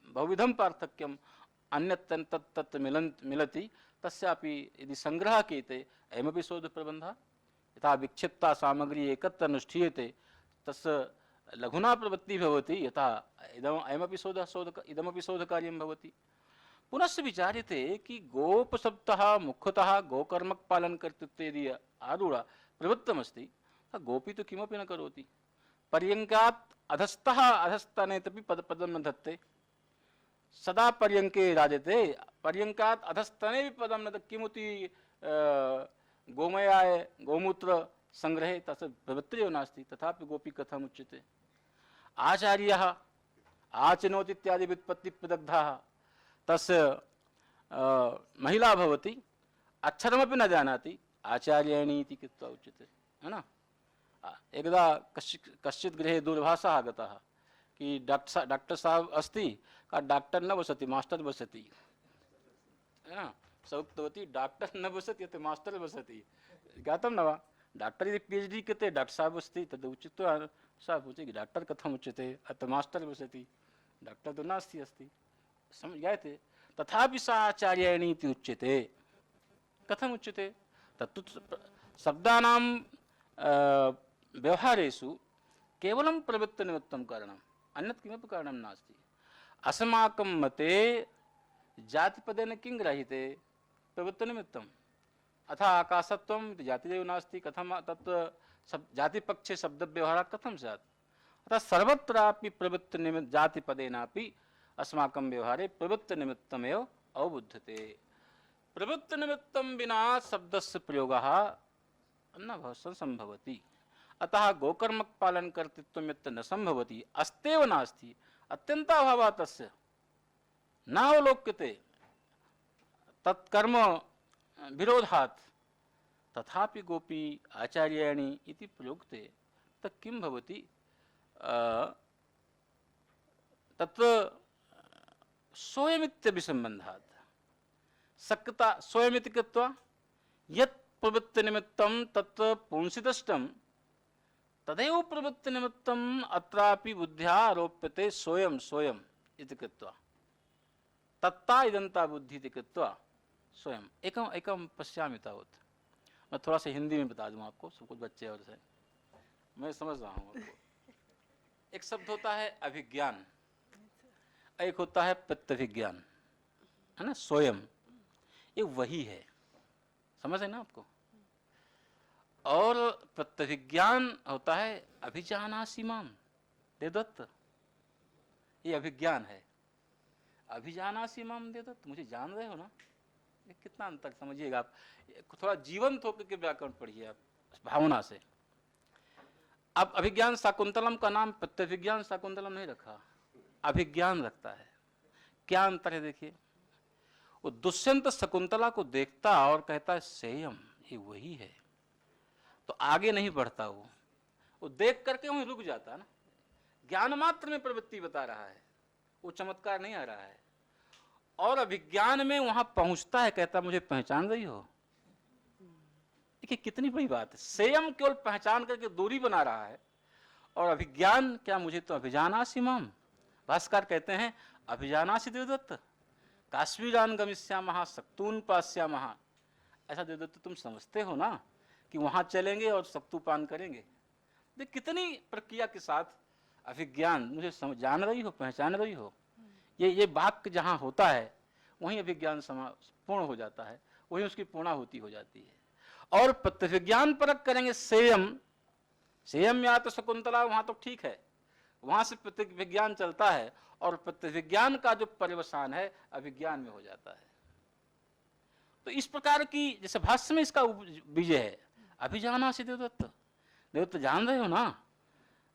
बहुविधं पार्थक्यं अन्यत्र तत्र मिलति। तस्यापि यदि संग्रहः क्रियते अयमपि शोधप्रबन्धः। यथा विक्षिप्ता सामग्री एकत्र अनुष्ठीयते तस्य लघुना प्रवृत्तिः भवति, यथा अयमपि इदमपि शोधकार्यं भवति। पुनश्च विचार्यते कि गोपशब्दः मुख्यतः गोकर्मक पालन कर्तृत्वे यदि आरूढ़ प्रवृत्तमस्ति, गोपी तो किमपि न करोति। पर्यङ्कात् अधस्तः अधस्तनेतपि पदं न धत्ते, सदा पर्यङ्के राजते, पर्यङ्कात् अधस्तने पदं न किमुति गोमयाय गोमूत्र संग्रहे तस्य प्रवृत्तिरेव नास्ति, तथापि गोपी कथम् उच्यते। आचार्यः आचनोति इत्यादि व्युत्पत्ति प्रदग्धाः, तस्य महिला भवति, अक्षरमपि न जानाति, आचार्यणी इति कृत्वा उच्यते, है ना। एकदा कश्चित् गृहे दूरभाषा आगतः कि डॉक्टर साहब अस्ति, का डॉक्टर न बसति मास्टर बसति, है ना। स उक्तवती डॉक्टर न बसति यत् मास्टर बसति। ज्ञातं न वा, डॉक्टर यदि PhD कृते डॉक्टर साहब अस्ति तद् उच्यत्वा सा पूछे कि डॉक्टर कथम् उच्यते, अत्र मास्टर बसति, डॉक्टर तो नास्ति अस्ति, ज्ञायते। तथापि सा आचार्यायणी इति उच्यते। कथम् उच्यते, तत्तु शब्दानां व्यवहारेषु केवलं प्रवृत्तिनिमित्तं कारणम्, अन्यत् किमपि कारणं नास्ति। अस्माकं मते जातिपदेन किं गृह्यते, प्रवृत्तिनिमित्तम्। अथ आकाशत्वं जातिरेव नास्ति, कथं तत्र जातिपक्षे शब्दव्यवहारः कथं स्यात्। अतः सर्वत्रापि प्रवृत्तिनिमित्त जातिपदेनापि अस्माकं व्यवहारे प्रवृत्तिनिमित्तमेव अवबुध्यते। प्रवृत्तिनिमित्तं विना शब्दस्य प्रयोगः न संभवति। अतः गोकर्मक पालन कर्तृत्वं यत्र न संभवति, अस्तेव नास्ति, अत्यन्ताभावः तस्य नावलोक्यते, तत्कर्म विरोधात् तथापि गोपी आचार्याणि इति प्रयुक्ते तत् किं भवति तत्र स्वयमित्यभिसम्बन्धात् सक्ता स्वयमिति कृत्वा यत् प्रवृत्तिनिमित्तं तत्र पुंसिदष्टं तदेव प्रवृत्तिनिमित्तम् अत्रापि बुद्ध्या आरोप्यते स्वयं स्वयं इति कृत्वा तत्ता इदन्ता बुद्धि इति कृत्वा स्वयं एकम एकम पश्यामि तावत्। मैं थोड़ा सा हिंदी में बता दूं आपको, सब कुछ बच्चे और से मैं समझ रहा हूँ आपको। एक शब्द होता है अभिज्ञान, एक होता है प्रत्यभिज्ञान, है ना, स्वयं, ये वही है, समझ है ना आपको। और प्रत्यभिज्ञान होता है अभिजानासि माम, देवदत्त, ये अभिज्ञान है। अभिजानासि माम देवदत्त, मुझे जान रहे हो ना, ये कितना अंतर समझिएगा आप, थोड़ा जीवंत होकर के व्याकरण पढ़िए आप भावना से। अब अभिज्ञान शाकुंतलम का नाम प्रत्यभिज्ञान शाकुंतलम नहीं रखा, अभिज्ञान रखता है। क्या अंतर है देखिए, वो दुष्यंत शकुंतला को देखता और कहता है सेयम, ये वही है, तो आगे नहीं बढ़ता, वो देख करके वहीं रुक जाता है ना, ज्ञान मात्र में प्रवृत्ति बता रहा है, वो चमत्कार नहीं आ रहा है। और अभिज्ञान में वहां पहुंचता है, कहता मुझे पहचान रही हो। देखिए कितनी बड़ी बात है, सेयम केवल पहचान करके दूरी बना रहा है, और अभिज्ञान क्या, मुझे तो अभिजानासि माम। भास्कर कहते हैं अभिजानासि देवदत्त, काश्मीरान गमिष्यामः सक्तून पास्यामः। ऐसा देवदत्त तुम समझते हो ना कि वहां चलेंगे और सक्तूपान करेंगे। देख कितनी प्रक्रिया के साथ अभिज्ञान, मुझे जान रही हो, पहचान रही हो, ये वाक्य जहाँ होता है वहीं अभिज्ञान पूर्ण हो जाता है, वहीं उसकी पूर्णाहुति हो जाती है। और प्रत्यभिज्ञान परक करेंगे सेयम, सेयम या तो शकुंतला वहां तो ठीक है, वहां से प्रत्यभिज्ञान चलता है, और प्रत्यभिज्ञान का जो पर्यवसान है अभिज्ञान में हो जाता है। तो इस प्रकार की, जैसे भाष्य में इसका बीज है अभिजानासि देवदत्त, देवदत्त जान रहे हो ना,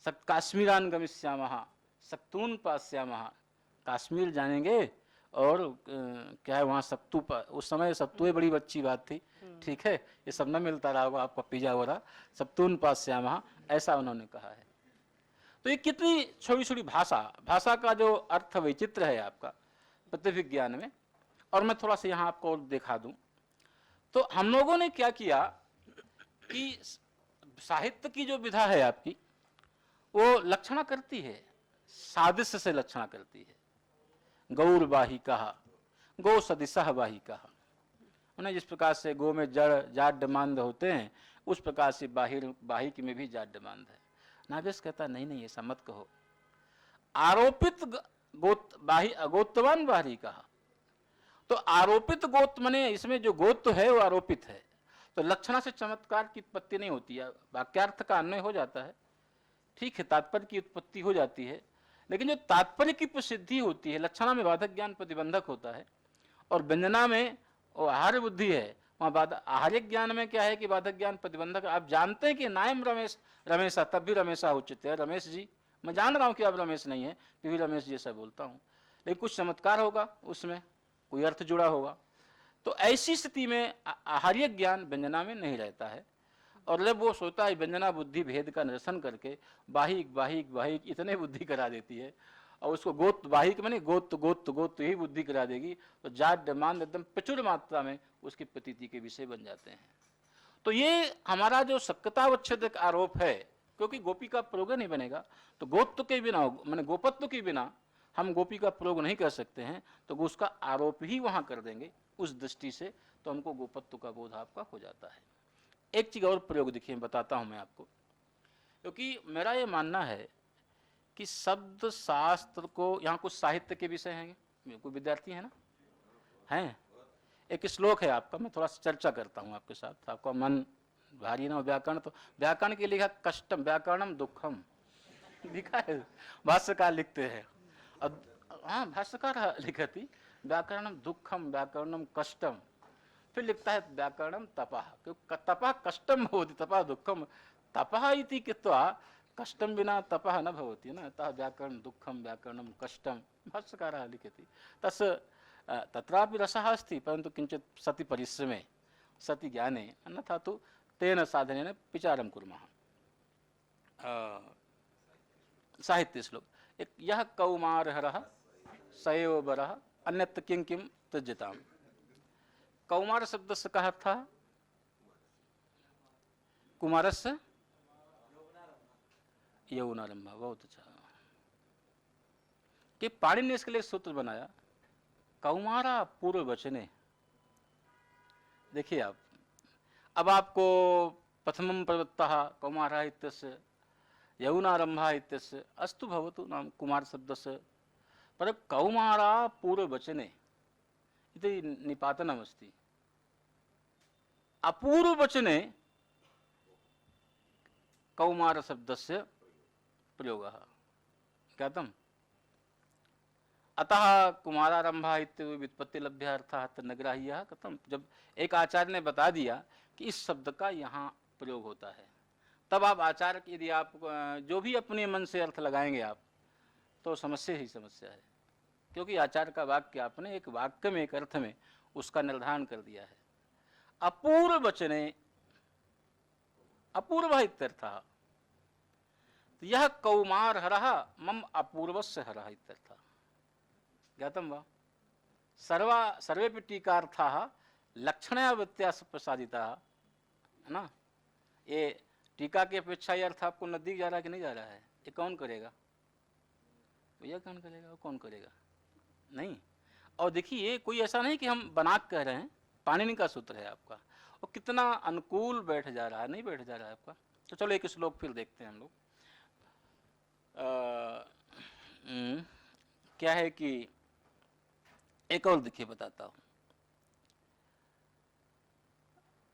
काश्मीरान गमिष्यामः सक्तून पास्यामः, काश्मीर जानेंगे, और क्या है वहाँ सत्तू, उस समय सत्तुए बड़ी अच्छी बात थी, ठीक है, ये सब न मिलता रहा होगा आपका पिज्जा वगैरह, सत्तून पास्यामः, ऐसा उन्होंने कहा है। तो ये कितनी छोटी छोटी भाषा, भाषा का जो अर्थ वैचित्र है आपका प्रत्यभिज्ञान में। और मैं थोड़ा सा यहाँ आपको दिखा दूं, तो हम लोगों ने क्या किया कि साहित्य की जो विधा है आपकी, वो लक्षणा करती है, सादृश्य से लक्षणा करती है। गौर बाही कहा, गौ सदिशः बाही कहा, उन्हें जिस प्रकार से गो में जड़ जाड मांद होते हैं, उस प्रकार से बाहिक में भी जाड मांद है। नागेश कहता नहीं नहीं ऐसा मत कहो, आरोपित गोत बाही अगोत्रवान बाही कहा, तो आरोपित गोत मने इसमें जो गोत्र है वो आरोपित है, तो लक्षणा से चमत्कार की उत्पत्ति नहीं होती है, वाक्यार्थ का अन्वय हो जाता है, ठीक है, तात्पर्य की उत्पत्ति हो जाती है, लेकिन जो तात्पर्य की प्रसिद्धि होती है, लक्षणा में बाधक ज्ञान प्रतिबंधक होता है, और व्यंजना में वो आहार्य बुद्धि है, वहाँ आहार्य ज्ञान में क्या है कि बाधक ज्ञान प्रतिबंधक। आप जानते हैं कि नायम रमेश रमेशा, तब भी रमेशा उचित है, रमेश जी, मैं जान रहा हूँ कि आप रमेश नहीं है, फिर भी रमेश जी ऐसा बोलता हूँ, लेकिन कुछ चमत्कार होगा उसमें, कोई अर्थ जुड़ा होगा। तो ऐसी स्थिति में आहार्य ज्ञान व्यंजना में नहीं रहता है, और जब वो सोचता है व्यंजना बुद्धि भेद का निरसन करके बाहिक बाहिक बाहिक इतने बुद्धि करा देती है, और उसको गोत बाहिक में नहीं, गोत गोत गोत यही बुद्धि करा देगी, तो जाट मान एकदम प्रचुर मात्रा में उसकी प्रतीति के विषय बन जाते हैं। तो ये हमारा जो सक्तावच्छेदक आरोप है, क्योंकि गोपी का प्रयोग नहीं बनेगा, तो गोत्व के बिना, मैंने गोपत्व के बिना हम गोपी का प्रयोग नहीं कर सकते हैं, तो उसका आरोप ही वहां कर देंगे उस दृष्टि से, तो हमको गोपत्व का बोध आपका हो जाता है। एक चीज और प्रयोग देखिए, बताता हूं मैं आपको, क्योंकि मेरा ये मानना है कि शब्द शास्त्र को, यहाँ कुछ साहित्य के विषय हैं, कोई विद्यार्थी है ना, हैं, एक श्लोक है आपका, मैं थोड़ा सा चर्चा करता हूँ आपके साथ, आपका मन भारी ना हो। व्याकरण, तो व्याकरण के लिखा कष्टम व्याकरणम दुखम लिखा है, भाष्यकार लिखते हैं, हाँ भाष्यकार लिखती व्याकरणम दुखम व्याकरणम कष्टम, फिर लिखता है व्याकरणम तपः, क्योंकि तपः कष्टम भवति तपः दुखम, तपः इति कृत्वा कष्टम बिना तपः न भवति न, अतः व्याकरण दुखम व्याकरणम कष्टम, भाष्यकारः लिखति। तस्य तत्रापि रसः अस्ति, परन्तु किञ्चित् सति परिश्रमे, सति ज्ञाने अन्यथा तो तेन साधनेन विचारं कुर्मः। साहित्य श्लोक एक यह कौमारहरः स एव वरः अन्यत्र किं किं त्यज्यताम्। कौमार शब्द से कहा था कुमारस्य यौनारंभ। बहुत अच्छा कि पाणिनि ने इसके लिए सूत्र बनाया कौमारा पूर्व वचने। देखिए आप, अब आपको प्रथमं प्रवृत्तः कौमारः इत्यस्य यौनारंभः इत्यस्य अस्तु भवतु नाम कुमार शब्दस्य, पर कौमारा पूर्व वचने इति निपातनमस्ति। अपूर्व वचने कौमार शब्दस्य प्रयोगः ज्ञातम्। अतः कुमारारंभः इत्येव व्युत्पत्तिलभ्यः अर्थः नग्राह्यः कथम। जब एक आचार्य ने बता दिया कि इस शब्द का यहाँ प्रयोग होता है, तब आप आचार्य की यदि आप जो भी अपने मन से अर्थ लगाएंगे आप, तो समस्या ही समस्या है, क्योंकि आचार्य का वाक्य आपने एक वाक्य में एक अर्थ में उसका निर्धारण कर दिया है। अपूर्व वचने अपूर्व इत्यर्थः, तो यह कौमार हरः मम अपूर्वस्य हरः इत्यर्थः ज्ञातं वा। सर्वेपि टीकार्थाः लक्षणया व्यत्यास प्रसादिताः है ना। ये टीका की अपेक्षा ये अर्थ आपको नजदीक जा रहा है कि नहीं जा रहा है, ये कौन करेगा भैया, कौन करेगा, वो कौन करेगा नहीं। और देखिए कोई ऐसा नहीं कि हम बना कह रहे हैं, पाणिनि का सूत्र है आपका, और कितना अनुकूल बैठ जा रहा है, नहीं बैठ जा रहा है आपका। तो चलो एक श्लोक फिर देखते हैं हम लोग। क्या है कि एक और देखिए बताता हूं।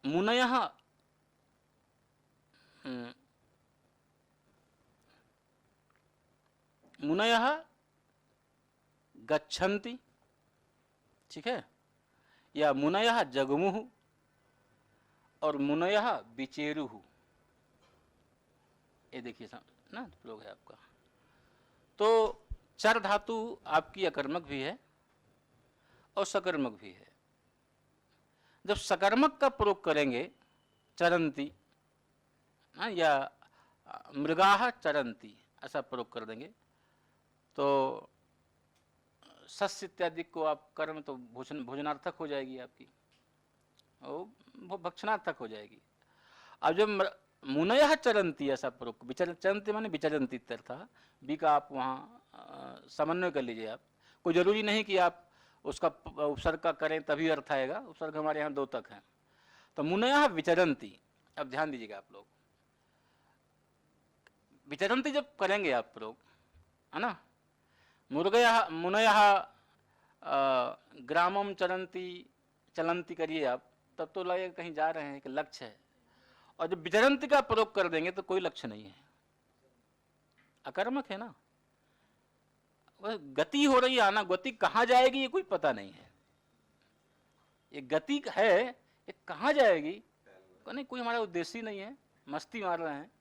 मुनयः मुनयः गच्छन्ति, ठीक है, या मुनयः जगमुः और मुनयः विचेरुः। ये देखिए ना प्रयोग है आपका। तो चर धातु आपकी अकर्मक भी है और सकर्मक भी है। जब सकर्मक का प्रयोग करेंगे चरंती या मृगाः चरंती ऐसा प्रयोग कर देंगे, तो सस्य इत्यादि को आप कर्म तो भोजनार्थक हो जाएगी आपकी, वो भक्षणार्थक हो जाएगी। अब जब मुनयः चरंती ऐसा प्रयोग, चरंती माने विचरंती इत्यर्थः, बी का आप वहाँ समन्वय कर लीजिए आप। कोई जरूरी नहीं कि आप उसका उपसर्ग का करें तभी अर्थ आएगा, उपसर्ग हमारे यहाँ दो तक हैं। तो मुनयः विचरंती, अब ध्यान दीजिएगा आप लोग, विचरंती जब करेंगे आप प्रयोग है ना, मुनयः ग्रामम चरंती चलंती करिए आप, तब तो लगेगा कहीं जा रहे हैं, एक लक्ष्य है। और जब विचरंती का प्रयोग कर देंगे तो कोई लक्ष्य नहीं है, अकर्मक है ना, वह गति हो रही है आना, गति कहाँ जाएगी ये कोई पता नहीं है। ये गति है, ये कहाँ जाएगी नहीं, कोई हमारा उद्देश्य ही नहीं है, मस्ती मार रहे हैं,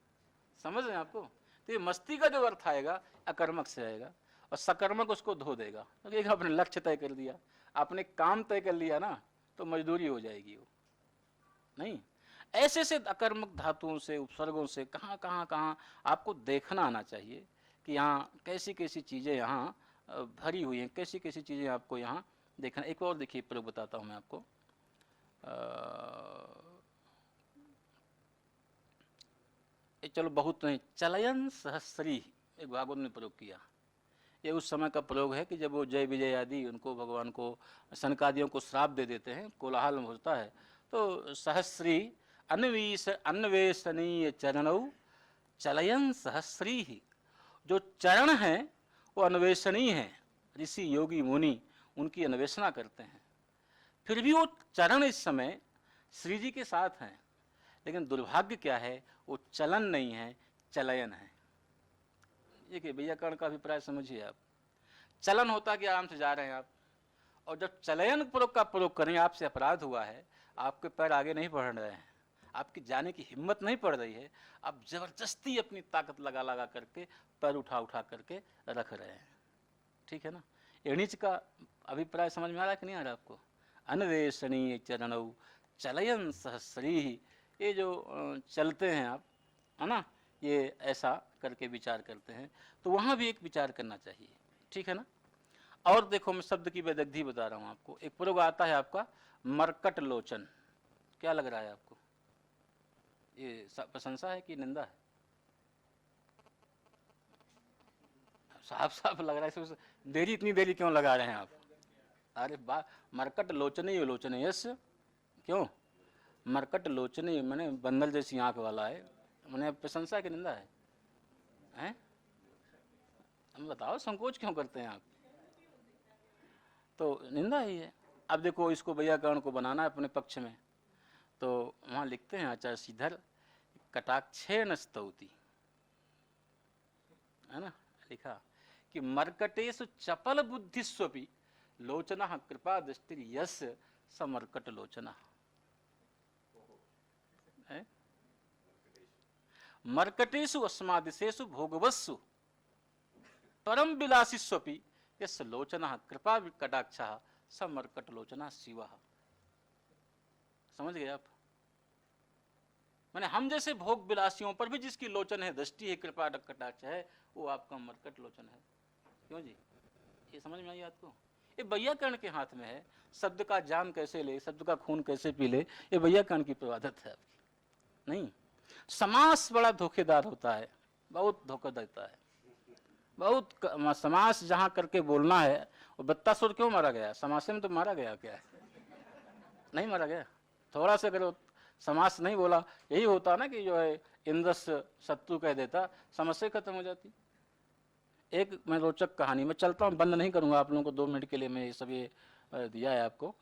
समझ रहे हैं आपको। तो ये मस्ती का जो अर्थ आएगा अकर्मक से आएगा, और सकर्मक उसको धो देगा, क्योंकि आपने लक्ष्य तय कर लिया, आपने काम तय कर लिया ना, तो मजदूरी हो जाएगी वो नहीं। ऐसे से अकर्मक धातुओं से उपसर्गों से कहाँ कहाँ कहाँ आपको देखना आना चाहिए कि यहाँ कैसी कैसी चीज़ें यहाँ भरी हुई हैं, कैसी कैसी चीज़ें आपको यहाँ देखना। एक और देखिए प्रयोग बताता हूँ मैं आपको। चलो बहुत नहीं, चलयन सहस्री एक भागवत ने प्रयोग किया। ये उस समय का प्रयोग है कि जब वो जय विजय आदि उनको भगवान को सनकादियों को श्राप दे देते हैं, कोलाहल होता है, तो सहस्री अन्वेषणीय चरणौ चलयन सहस्री ही, जो चरण हैं वो अन्वेषणीय हैं, ऋषि योगी मुनि उनकी अन्वेषणा करते हैं, फिर भी वो चरण इस समय श्री जी के साथ हैं, लेकिन दुर्भाग्य क्या है वो चलन नहीं है, चलयन है। देखिए व्याकरण का अभिप्राय समझिए आप, चलन होता कि आराम से जा रहे हैं आप, और जब चलयन प्रयोग का प्रयोग करें, आपसे अपराध हुआ है, आपके पैर आगे नहीं बढ़ रहे हैं, आपकी जाने की हिम्मत नहीं पड़ रही है, आप जबरदस्ती अपनी ताकत लगा लगा करके पैर उठा उठा करके रख रहे हैं, ठीक है ना। एणिच का अभिप्राय समझ में आ रहा है कि नहीं आ रहा आपको। अन्वेषणीय चरणौ चलयन सहस्री, ये जो चलते हैं आप, है ना, ये ऐसा करके विचार करते हैं, तो वहाँ भी एक विचार करना चाहिए, ठीक है ना। और देखो मैं शब्द की बेदग्धी बता रहा हूँ आपको। एक प्रयोग आता है आपका मरकट लोचन, क्या लग रहा है आपको, ये प्रशंसा है कि निंदा है? साफ साफ लग रहा है, इसमें देरी, इतनी देरी क्यों लगा रहे हैं आप? अरे बा, मरकट लोचने लोचने यस, क्यों मरकट लोचने, मैंने बंदल जैसी आंख वाला है, मैंने प्रशंसा की निंदा है? हैं? हम बताओ, संकोच क्यों करते हैं आप? तो निंदा ही है। अब देखो इसको वैयाकरण को बनाना है अपने पक्ष में, तो वहाँ लिखते हैं आचार्य श्रीधर, कटाक्षेण स्तौति, है ना, लिखा कि मर्कटेषु चपल बुद्धिस्वपि लोचनः कृपा दृष्टिर यस्य समर्कट लोचनः। मर्कटेषु अस्मादिशेषु भोगवस्सु परम विलासिस्वपि यस्य लोचनः कृपा कटाक्षः समर्कट लोचनः शिवः। समझ गए आप? माने हम जैसे भोग विलासियों पर भी जिसकी लोचन है, दृष्टि है, कृपा कटाक्ष है, वो आपका मरकट लोचन है। क्यों जी, ये समझ में आई आपको? ये वैयाकरण के हाथ में है, शब्द का जाम कैसे ले, शब्द का खून कैसे पी ले, ये वैयाकरण की प्रवादत है आपकी। नहीं, समास बड़ा धोखेदार होता है, बहुत धोखा देता है, बहुत समास जहां करके बोलना है। वो बत्तासुर क्यों मारा गया? समास में तो मारा गया क्या है? नहीं मारा गया। थोड़ा सा अगर समास नहीं बोला, यही होता ना कि जो है इंद्रस शत्रु कह देता, समस्या खत्म हो जाती। एक मैं रोचक कहानी में चलता हूँ, बंद नहीं करूँगा आप लोगों को, 2 मिनट के लिए मैं ये सब ये दिया है आपको।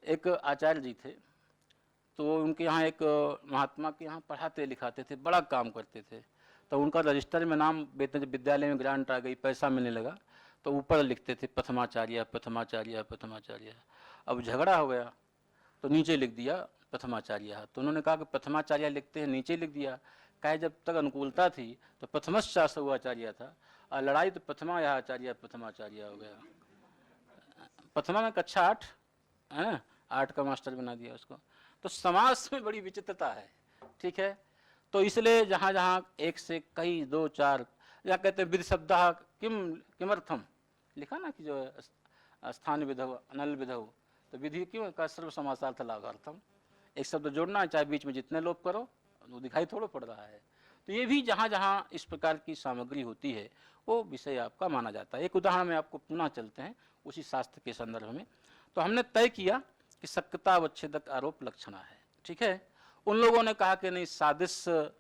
एक आचार्य जी थे, तो उनके यहाँ एक महात्मा के यहाँ पढ़ाते लिखाते थे, बड़ा काम करते थे। तो उनका रजिस्टर में नाम, विद्यालय में ग्रांट आ गई, पैसा मिलने लगा, तो ऊपर लिखते थे प्रथमाचार्य प्रथमाचार्य प्रथमाचार्य। अब झगड़ा हो गया तो नीचे लिख दिया प्रथमाचार्य। तो उन्होंने कहा कि प्रथमाचार्य लिखते हैं, नीचे लिख दिया। कहे जब तक अनुकूलता थी तो प्रथमश्चासौ आचार्य था, और लड़ाई तो प्रथमा यह आचार्य प्रथमाचार्य हो गया। प्रथमा में कक्षा 8 है ना, 8 का मास्टर बना दिया उसको। तो समाज में बड़ी विचित्रता है, ठीक है। तो इसलिए जहाँ जहाँ एक से कई 2 4, या कहते हैं विधि शब्द किम किमर्थम, लिखा ना कि जो स्थान विधव अनल विधव, तो विधि क्यों का सर्व समासार्थ लाभार्थम, एक शब्द जोड़ना है, चाहे बीच में जितने लोग करो, वो दिखाई थोड़ा पड़ रहा है। तो ये भी जहाँ जहाँ इस प्रकार की सामग्री होती है वो विषय आपका माना जाता है। एक उदाहरण में आपको पुनः चलते हैं उसी शास्त्र के संदर्भ में। तो हमने तय किया कि सक्यता अवच्छेदक आरोप लक्षणा है, ठीक है। उन लोगों ने कहा कि नहीं, सादृश्य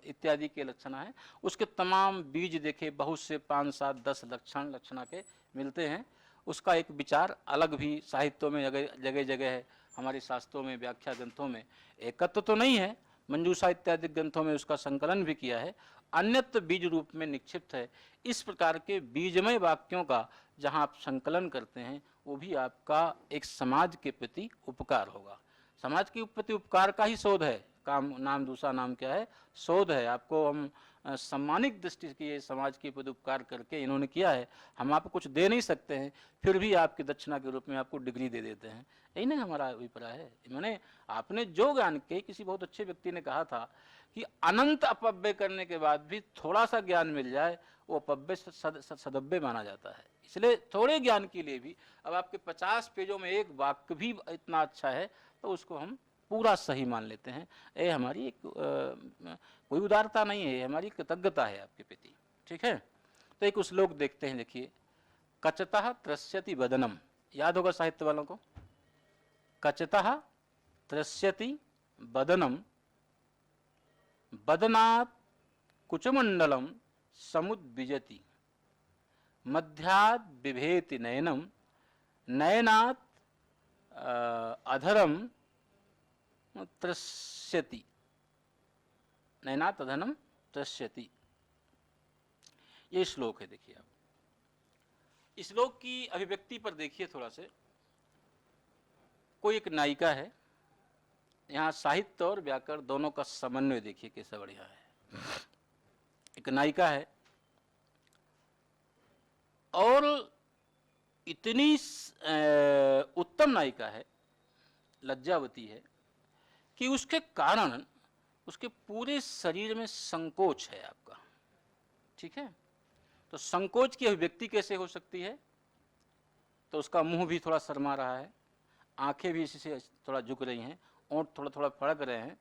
इत्यादि के लक्षणा है। उसके तमाम बीज देखे, बहुत से 5 7 10 लक्षण लक्षणा के मिलते हैं। उसका एक विचार अलग भी साहित्यों में जगह जगह है, हमारे शास्त्रों में, व्याख्या ग्रंथों में। एकत्व तो नहीं है, मंजूषा इत्यादि ग्रंथों में उसका संकलन भी किया है, अन्यत्र बीज रूप में निक्षिप्त है। इस प्रकार के बीजमय वाक्यों का जहाँ आप संकलन करते हैं, वो भी आपका एक समाज के प्रति उपकार होगा। समाज के प्रति उपकार का ही शोध है, काम नाम, दूसरा नाम क्या है, शोध है। आपको हम सम्मानित दृष्टि की समाज के प्रति उपकार करके इन्होंने किया है, हम आपको कुछ दे नहीं सकते हैं, फिर भी आपकी दक्षिणा के रूप में आपको डिग्री दे देते हैं। यही नहीं हमारा अभिप्राय है। मैंने आपने जो ज्ञान के, किसी बहुत अच्छे व्यक्ति ने कहा था कि अनंत अपव्यय करने के बाद भी थोड़ा सा ज्ञान मिल जाए, वो अपव्यय सदव्यय माना जाता है। इसलिए थोड़े ज्ञान के लिए भी, अब आपके 50 पेजों में एक वाक्य भी इतना अच्छा है तो उसको हम पूरा सही मान लेते हैं। ये हमारी एक कोई उदारता नहीं है, हमारी कृतज्ञता है आपके प्रति, ठीक है। तो एक श्लोक देखते हैं, देखिए, कचतः त्रस्यति वदनम, याद होगा साहित्य वालों को, कचतः त्रस्यति वदनम वदनात् कुचमंडलम समुद्विजति मध्यात् बिभेति नयनम नयनात् अधरम त्रस्यति, नयनात् अधरम त्रस्यति। ये श्लोक है, देखिए आप इस श्लोक की अभिव्यक्ति पर देखिए थोड़ा से। कोई एक नायिका है, यहाँ साहित्य और व्याकरण दोनों का समन्वय देखिए कैसा बढ़िया है। एक नायिका है और इतनी उत्तम नायिका है, लज्जावती है, कि उसके कारण उसके पूरे शरीर में संकोच है आपका, ठीक है। तो संकोच की अभिव्यक्ति कैसे हो सकती है? तो उसका मुंह भी थोड़ा शर्मा रहा है, आंखें भी इसी से थोड़ा झुक रही हैं, ओंठ थोड़ा थोड़ा फड़क रहे हैं,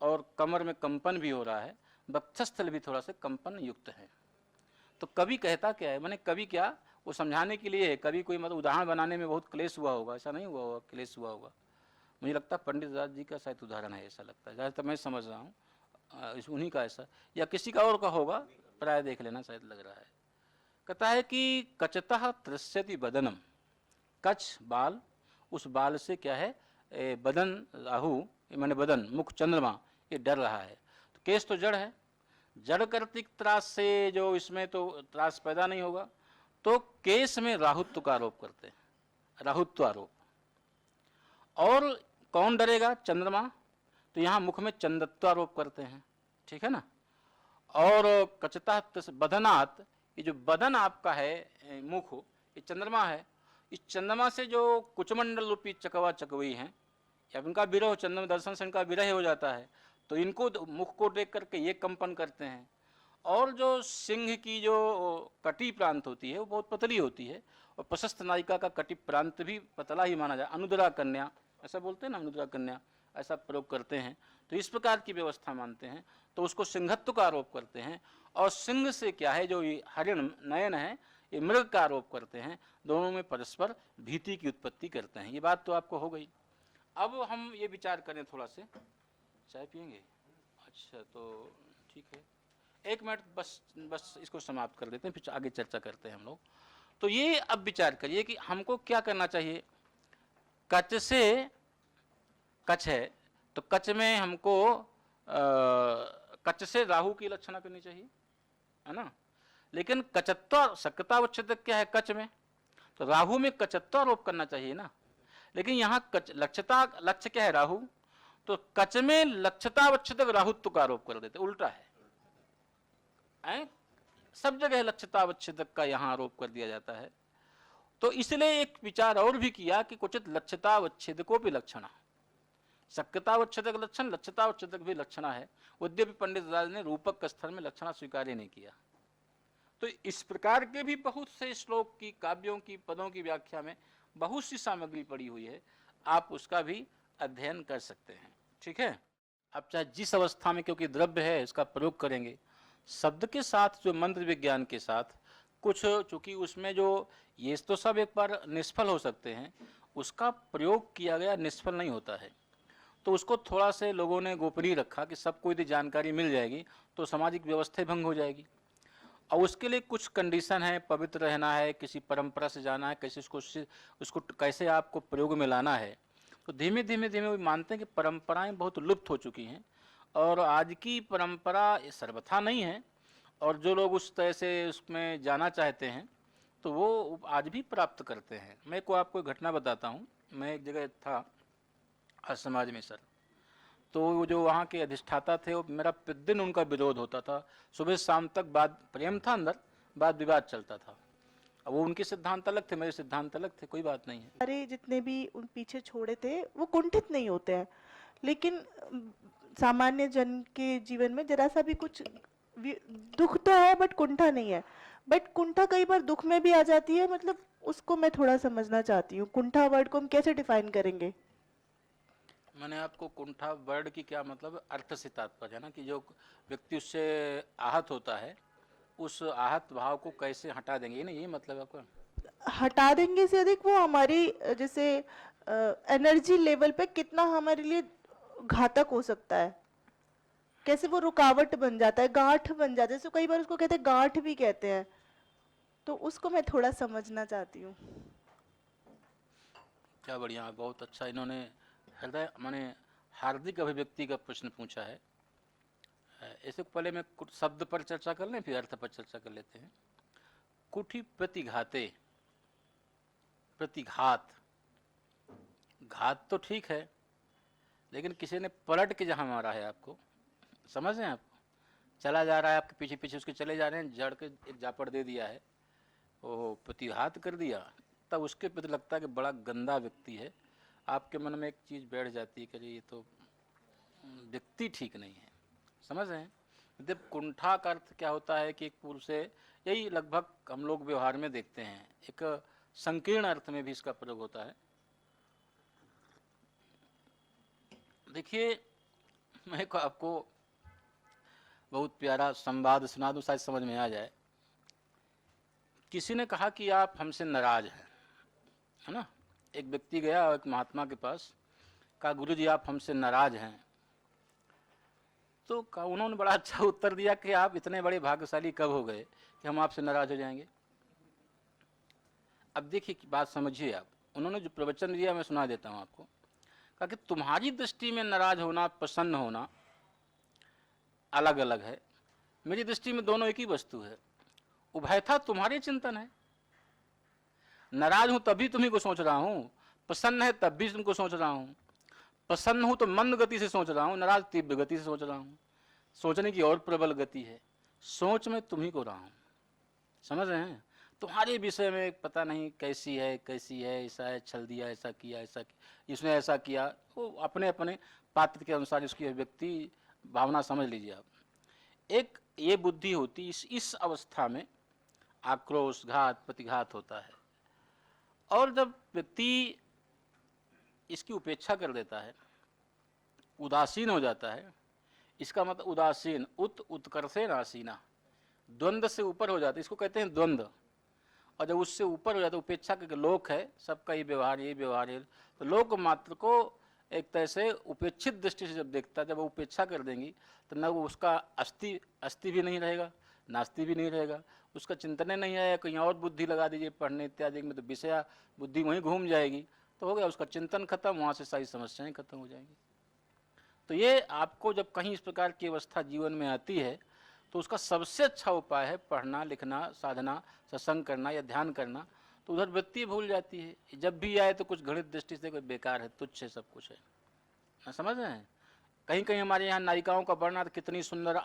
और कमर में कंपन भी हो रहा है, वक्षस्थल भी थोड़ा सा कंपन युक्त है। तो कवि कहता क्या है, मैंने कवि क्या, वो समझाने के लिए है, कवि कोई मतलब उदाहरण बनाने में बहुत क्लेश हुआ होगा, ऐसा नहीं हुआ होगा, क्लेश हुआ होगा। मुझे लगता है पंडित दास जी का शायद उदाहरण है, ऐसा लगता है, जहाँ तक मैं समझ रहा हूँ उन्हीं का ऐसा, या किसी का और का होगा, प्राय देख लेना, शायद लग रहा है। कहता है कि कचतः तृष्यति बदनम, कच बाल, उस बाल से क्या है, बदन राहु, माने बदन, मुख चंद्रमा, ये डर रहा है। तो केस तो जड़ है, जड़ कर्तिक त्रास से जो इसमें तो त्रास पैदा नहीं होगा, तो केस में राहुत्व का आरोप करते हैं, राहुत्व आरोप। और कौन डरेगा? चंद्रमा, तो यहाँ मुख में चंदत्व आरोप करते हैं, ठीक है ना। और कचता बदनात्, ये जो बदन आपका है, मुख, ये चंद्रमा है, इस चंद्रमा से जो कुचमंडल रूपी चकवा चकवई हैं, या उनका विरह, चंद्रमा दर्शन से इनका विरह हो जाता है, तो इनको मुख को देख करके ये कंपन करते हैं। और जो सिंह की जो कटी प्रांत होती है वो बहुत पतली होती है, और प्रशस्त नायिका का कटी प्रांत भी पतला ही माना जाए, अनुद्रा कन्या ऐसा बोलते हैं ना, अनुद्रा कन्या ऐसा प्रयोग करते हैं। तो इस प्रकार की व्यवस्था मानते हैं, तो उसको सिंहत्व का आरोप करते हैं। और सिंह से क्या है, जो ये हरिण नयन है, ये मृग का आरोप करते हैं। दोनों में परस्पर भीति की उत्पत्ति करते हैं। ये बात तो आपको हो गई। अब हम ये विचार करें थोड़ा से, चाय पियेंगे? अच्छा, तो ठीक है, एक मिनट बस इसको समाप्त कर देते हैं, फिर आगे चर्चा करते हैं हम लोग। तो ये अब विचार करिए कि हमको क्या करना चाहिए। कच से, कच है तो कच में हमको कच से राहु की लक्षणा करनी चाहिए, है ना। लेकिन कचत्व सक्यतावच्छेद क्या है कच में, तो राहु में कचत्व आरोप करना चाहिए ना। लेकिन यहाँ लक्ष्यता, लक्ष्य क्या है? राहु। तो कच में लक्ष्यतावच्छेदक राहुत्व का आरोप कर देते, उल्टा है। सब जगह लक्ष्यतावच्छेदक का यहाँ आरोप कर दिया जाता है। तो इसलिए एक विचार और भी किया कि क्वचित लक्ष्यतावच्छेदको भी लक्षणा, सक्यतावच्छेदक लक्षण, लक्ष्यतावच्छेदक भी लक्षणा है। यद्यपि पंडित राज ने रूपक स्तर में लक्षणा स्वीकार ही नहीं किया। तो इस प्रकार के भी बहुत से श्लोक की, काव्यों की, पदों की व्याख्या में बहुत सी सामग्री पड़ी हुई है, आप उसका भी अध्ययन कर सकते हैं, ठीक है। अब चाहे जिस अवस्था में, क्योंकि द्रव्य है, इसका प्रयोग करेंगे शब्द के साथ, जो मंत्र विज्ञान के साथ कुछ, चूंकि उसमें जो ये तो सब एक बार निष्फल हो सकते हैं, उसका प्रयोग किया गया निष्फल नहीं होता है। तो उसको थोड़ा से लोगों ने गोपनीय रखा कि सबको यदि जानकारी मिल जाएगी तो सामाजिक व्यवस्था भंग हो जाएगी। और उसके लिए कुछ कंडीशन है, पवित्र रहना है, किसी परंपरा से जाना है, कैसे उसको कैसे आपको प्रयोग में लाना है। तो धीमे धीमे धीमे वो मानते हैं कि परंपराएं बहुत लुप्त हो चुकी हैं, और आज की परंपरा सर्वथा नहीं है, और जो लोग उस तरह से उसमें जाना चाहते हैं तो वो आज भी प्राप्त करते हैं। मैं को आपको एक घटना बताता हूँ। मैं एक जगह था आज समाज में सर, तो जो वहाँ के अधिष्ठाता थे, वो मेरा प्रतिदिन उनका विरोध होता था, सुबह शाम तक बात, प्रेम था अंदर, बात विवाद चलता था। अब वो उनके सिद्धांत अलग थे, मेरे सिद्धांत अलग थे, कोई बात नहीं है। सारे जितने भी उन पीछे छोड़े थे वो कुंठित नहीं होते हैं, लेकिन सामान्य जन के जीवन में जरा सा भी कुछ दुख तो है बट कुंठा नहीं है। बट कुंठा कई बार दुख में भी आ जाती है, मतलब उसको मैं थोड़ा समझना चाहती हूँ। कुंठा वर्ड को हम कैसे डिफाइन करेंगे? मैंने आपको कुंठा वर्ड की क्या मतलब, अर्थ से तात्पर्य है ना, कि जो व्यक्ति उससे आहत होता है, उस आहत भाव को कैसे हटा देंगे, ये ना, यही मतलब है आपका? हटा देंगे से अधिक वो हमारी जैसे एनर्जी लेवल पे कितना हमारे लिए घातक हो सकता है, कैसे वो रुकावट बन जाता है, गांठ बन जाता है। तो कई बार उसको कहते हैं, गांठ भी कहते हैं। तो उसको मैं थोड़ा समझना चाहती हूँ। क्या बढ़िया है, बहुत अच्छा इन्होंने हृदय माने हार्दिक अभिव्यक्ति का प्रश्न पूछा है। इससे पहले मैं कुछ शब्द पर चर्चा कर लें, फिर अर्थ पर चर्चा कर लेते हैं। कुठी प्रतिघाते, प्रतिघात, घात तो ठीक है, लेकिन किसी ने पलट के जहां मारा है आपको, समझ रहे हैं आप, चला जा रहा है आपके पीछे पीछे उसके चले जा रहे हैं, जड़ के एक जापड़ दे दिया है, वो प्रतिघात कर दिया, तब उसके प्रति लगता है कि बड़ा गंदा व्यक्ति है। आपके मन में एक चीज़ बैठ जाती है कि ये तो व्यक्ति ठीक नहीं है। समझ रहे हैं? जब कुंठा का अर्थ क्या होता है कि एक पुरुष से, यही लगभग हम लोग व्यवहार में देखते हैं, एक संकीर्ण अर्थ में भी इसका प्रयोग होता है। देखिए, मैं आपको बहुत प्यारा संवाद सुना दूं, शायद समझ में आ जाए। किसी ने कहा कि आप हमसे नाराज हैं, है ना। एक व्यक्ति गया एक महात्मा के पास, कहा गुरु जी आप हमसे नाराज हैं। तो उन्होंने बड़ा अच्छा उत्तर दिया कि आप इतने बड़े भाग्यशाली कब हो गए कि हम आपसे नाराज हो जाएंगे। अब देखिए कि बात समझिए आप, उन्होंने जो प्रवचन दिया मैं सुना देता हूँ आपको। कहा कि तुम्हारी दृष्टि में नाराज होना, प्रसन्न होना अलग अलग है, मेरी दृष्टि में दोनों एक ही वस्तु है। उभयथा तुम्हारे चिंतन है। नाराज हूं तभी तुम्ही को सोच रहा हूं, प्रसन्न है तब भी तुमको सोच रहा हूं। प्रसन्न हूं तो मंद गति से सोच रहा हूं, नाराज तीव्र गति से सोच रहा हूं। सोचने की और प्रबल गति है, सोच में तुम्ही को रहा हूं। समझ रहे हैं? तुम्हारे विषय में पता नहीं कैसी है, ऐसा है, छल दिया, ऐसा किया, इसने ऐसा किया। वो अपने अपने पात्र के अनुसार इसकी व्यक्ति भावना समझ लीजिए आप। एक ये बुद्धि होती, इस अवस्था में आक्रोश, घात, प्रतिघात होता है। और जब व्यक्ति इसकी उपेक्षा कर देता है, उदासीन हो जाता है, इसका मतलब उदासीन, उत्कर्षेण आसीना, द्वंद्व से ऊपर हो जाता है, इसको कहते हैं द्वंद्व। और जब उससे ऊपर हो जाता है, उपेक्षा करके, लोक है, सबका ये व्यवहार है, तो लोक मात्र को एक तरह से उपेक्षित दृष्टि से जब देखता है, जब वो उपेक्षा कर देंगी तो न वो उसका अस्ति भी नहीं रहेगा, नास्ति भी नहीं रहेगा, उसका चिंतन नहीं आएगा। कहीं और बुद्धि लगा दीजिए पढ़ने इत्यादि में, तो विषया बुद्धि वहीं घूम जाएगी, तो हो गया उसका चिंतन खत्म, वहाँ से सारी समस्याएं खत्म हो जाएंगी। तो ये आपको जब कहीं इस प्रकार की अवस्था जीवन में आती है, तो उसका सबसे अच्छा उपाय है पढ़ना, लिखना, साधना, सत्संग करना या ध्यान करना। तो उधर वृत्ति भूल जाती है, जब भी आए तो कुछ घृणित दृष्टि से कोई बेकार है, तुच्छ है, सब कुछ है ना। समझ रहे हैं? कहीं कहीं हमारे यहाँ नायिकाओं का वर्णन, कितनी सुंदर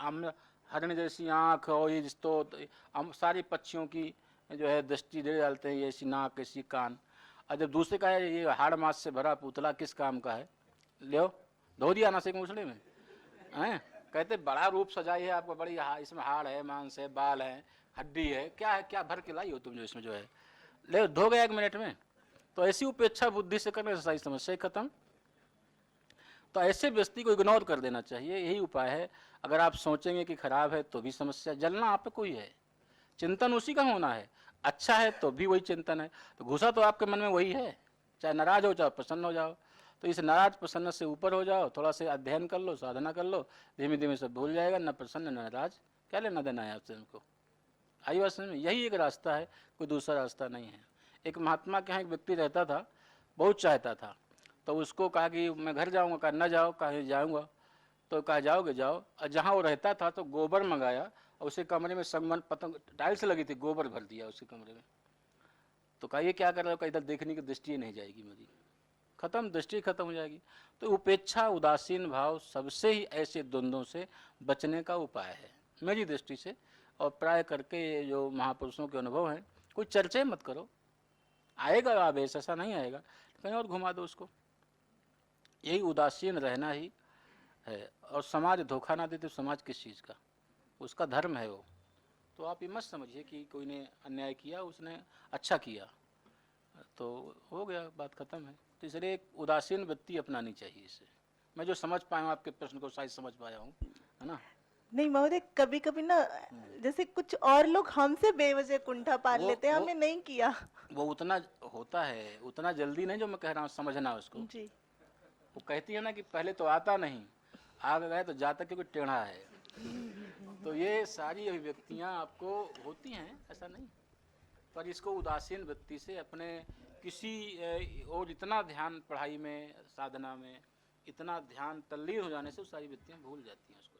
हरण जैसी आँख, और ये हम सारी पक्षियों की जो है दृष्टि दे डालते हैं, ऐसी नाक, ऐसी कान। और जब दूसरे का है ये हाड़ मास से भरा पुतला किस काम का है, ले धो दिया ना से मुसले में, हैं? कहते बड़ा रूप सजाई है आपको, बड़ी इसमें हाड़ है, मांस है, बाल है, हड्डी है, क्या है, क्या भर के लाई हो तुम जो इसमें जो है, ले धो गया 1 मिनट में। तो ऐसी उपेक्षा बुद्धि से करने से सारी समस्या खत्म। तो ऐसे व्यक्ति को इग्नोर कर देना चाहिए, यही उपाय है। अगर आप सोचेंगे कि खराब है तो भी समस्या, जलना आप को ही है, चिंतन उसी का होना है। अच्छा है तो भी वही चिंतन है, तो घुसा तो आपके मन में वही है, चाहे नाराज हो चाहे प्रसन्न हो जाओ। तो इस नाराज प्रसन्न से ऊपर हो जाओ, थोड़ा सा अध्ययन कर लो, साधना कर लो, धीमे धीमे सब भूल जाएगा। न प्रसन्न न नाराज, क्या लेना देना है आपसे उनको। आई बात समझ में? यही एक रास्ता है, कोई दूसरा रास्ता नहीं है। एक महात्मा के यहाँ एक व्यक्ति रहता था, बहुत चाहता था, तो उसको कहा कि मैं घर जाऊँगा, कहा न जाओ, कहा जाऊँगा, तो कहा जाओगे जाओ। और जहाँ वो रहता था तो गोबर मंगाया, और उसे कमरे में संगमन पतंग टाइल्स लगी थी, गोबर भर दिया उसके कमरे में। तो कहा ये क्या कर रहे हो, इधर देखने की दृष्टि नहीं जाएगी मेरी, खत्म, दृष्टि खत्म हो जाएगी। तो उपेक्षा, उदासीन भाव सबसे ही ऐसे द्वंद्वों से बचने का उपाय है मेरी दृष्टि से। और प्राय करके जो महापुरुषों के अनुभव हैं, कोई चर्चा मत करो, आएगा आवेश, ऐसा नहीं आएगा, कहीं और घुमा दो उसको। यही उदासीन रहना ही है। और समाज धोखा ना दे तो समाज किस चीज़ का, उसका धर्म है वो। तो आप ये मत समझिए कि कोई ने अन्याय किया, उसने अच्छा किया तो हो गया, बात खत्म है। तो इसलिए एक उदासीन वृत्ति अपनानी चाहिए। इससे मैं जो समझ पाया हूँ, आपके प्रश्न को शायद समझ पाया हूँ, है ना। नहीं महोदय, कभी कभी ना जैसे कुछ और लोग हमसे बेवजह कुंठा पाल लेते हैं, हमने नहीं किया। वो उतना होता है, उतना जल्दी नहीं जो मैं कह रहा हूँ, समझना उसको जी। वो कहती है ना कि पहले तो आता नहीं, आ गए तो जाता क्योंकि टेढ़ा है। तो ये सारी अभिव्यक्तियाँ आपको होती हैं, ऐसा नहीं। पर इसको उदासीन वृत्ति से अपने किसी और इतना ध्यान पढ़ाई में, साधना में इतना ध्यान तल्लीन हो जाने से वो सारी वृत्तियाँ भूल जाती हैं उसको।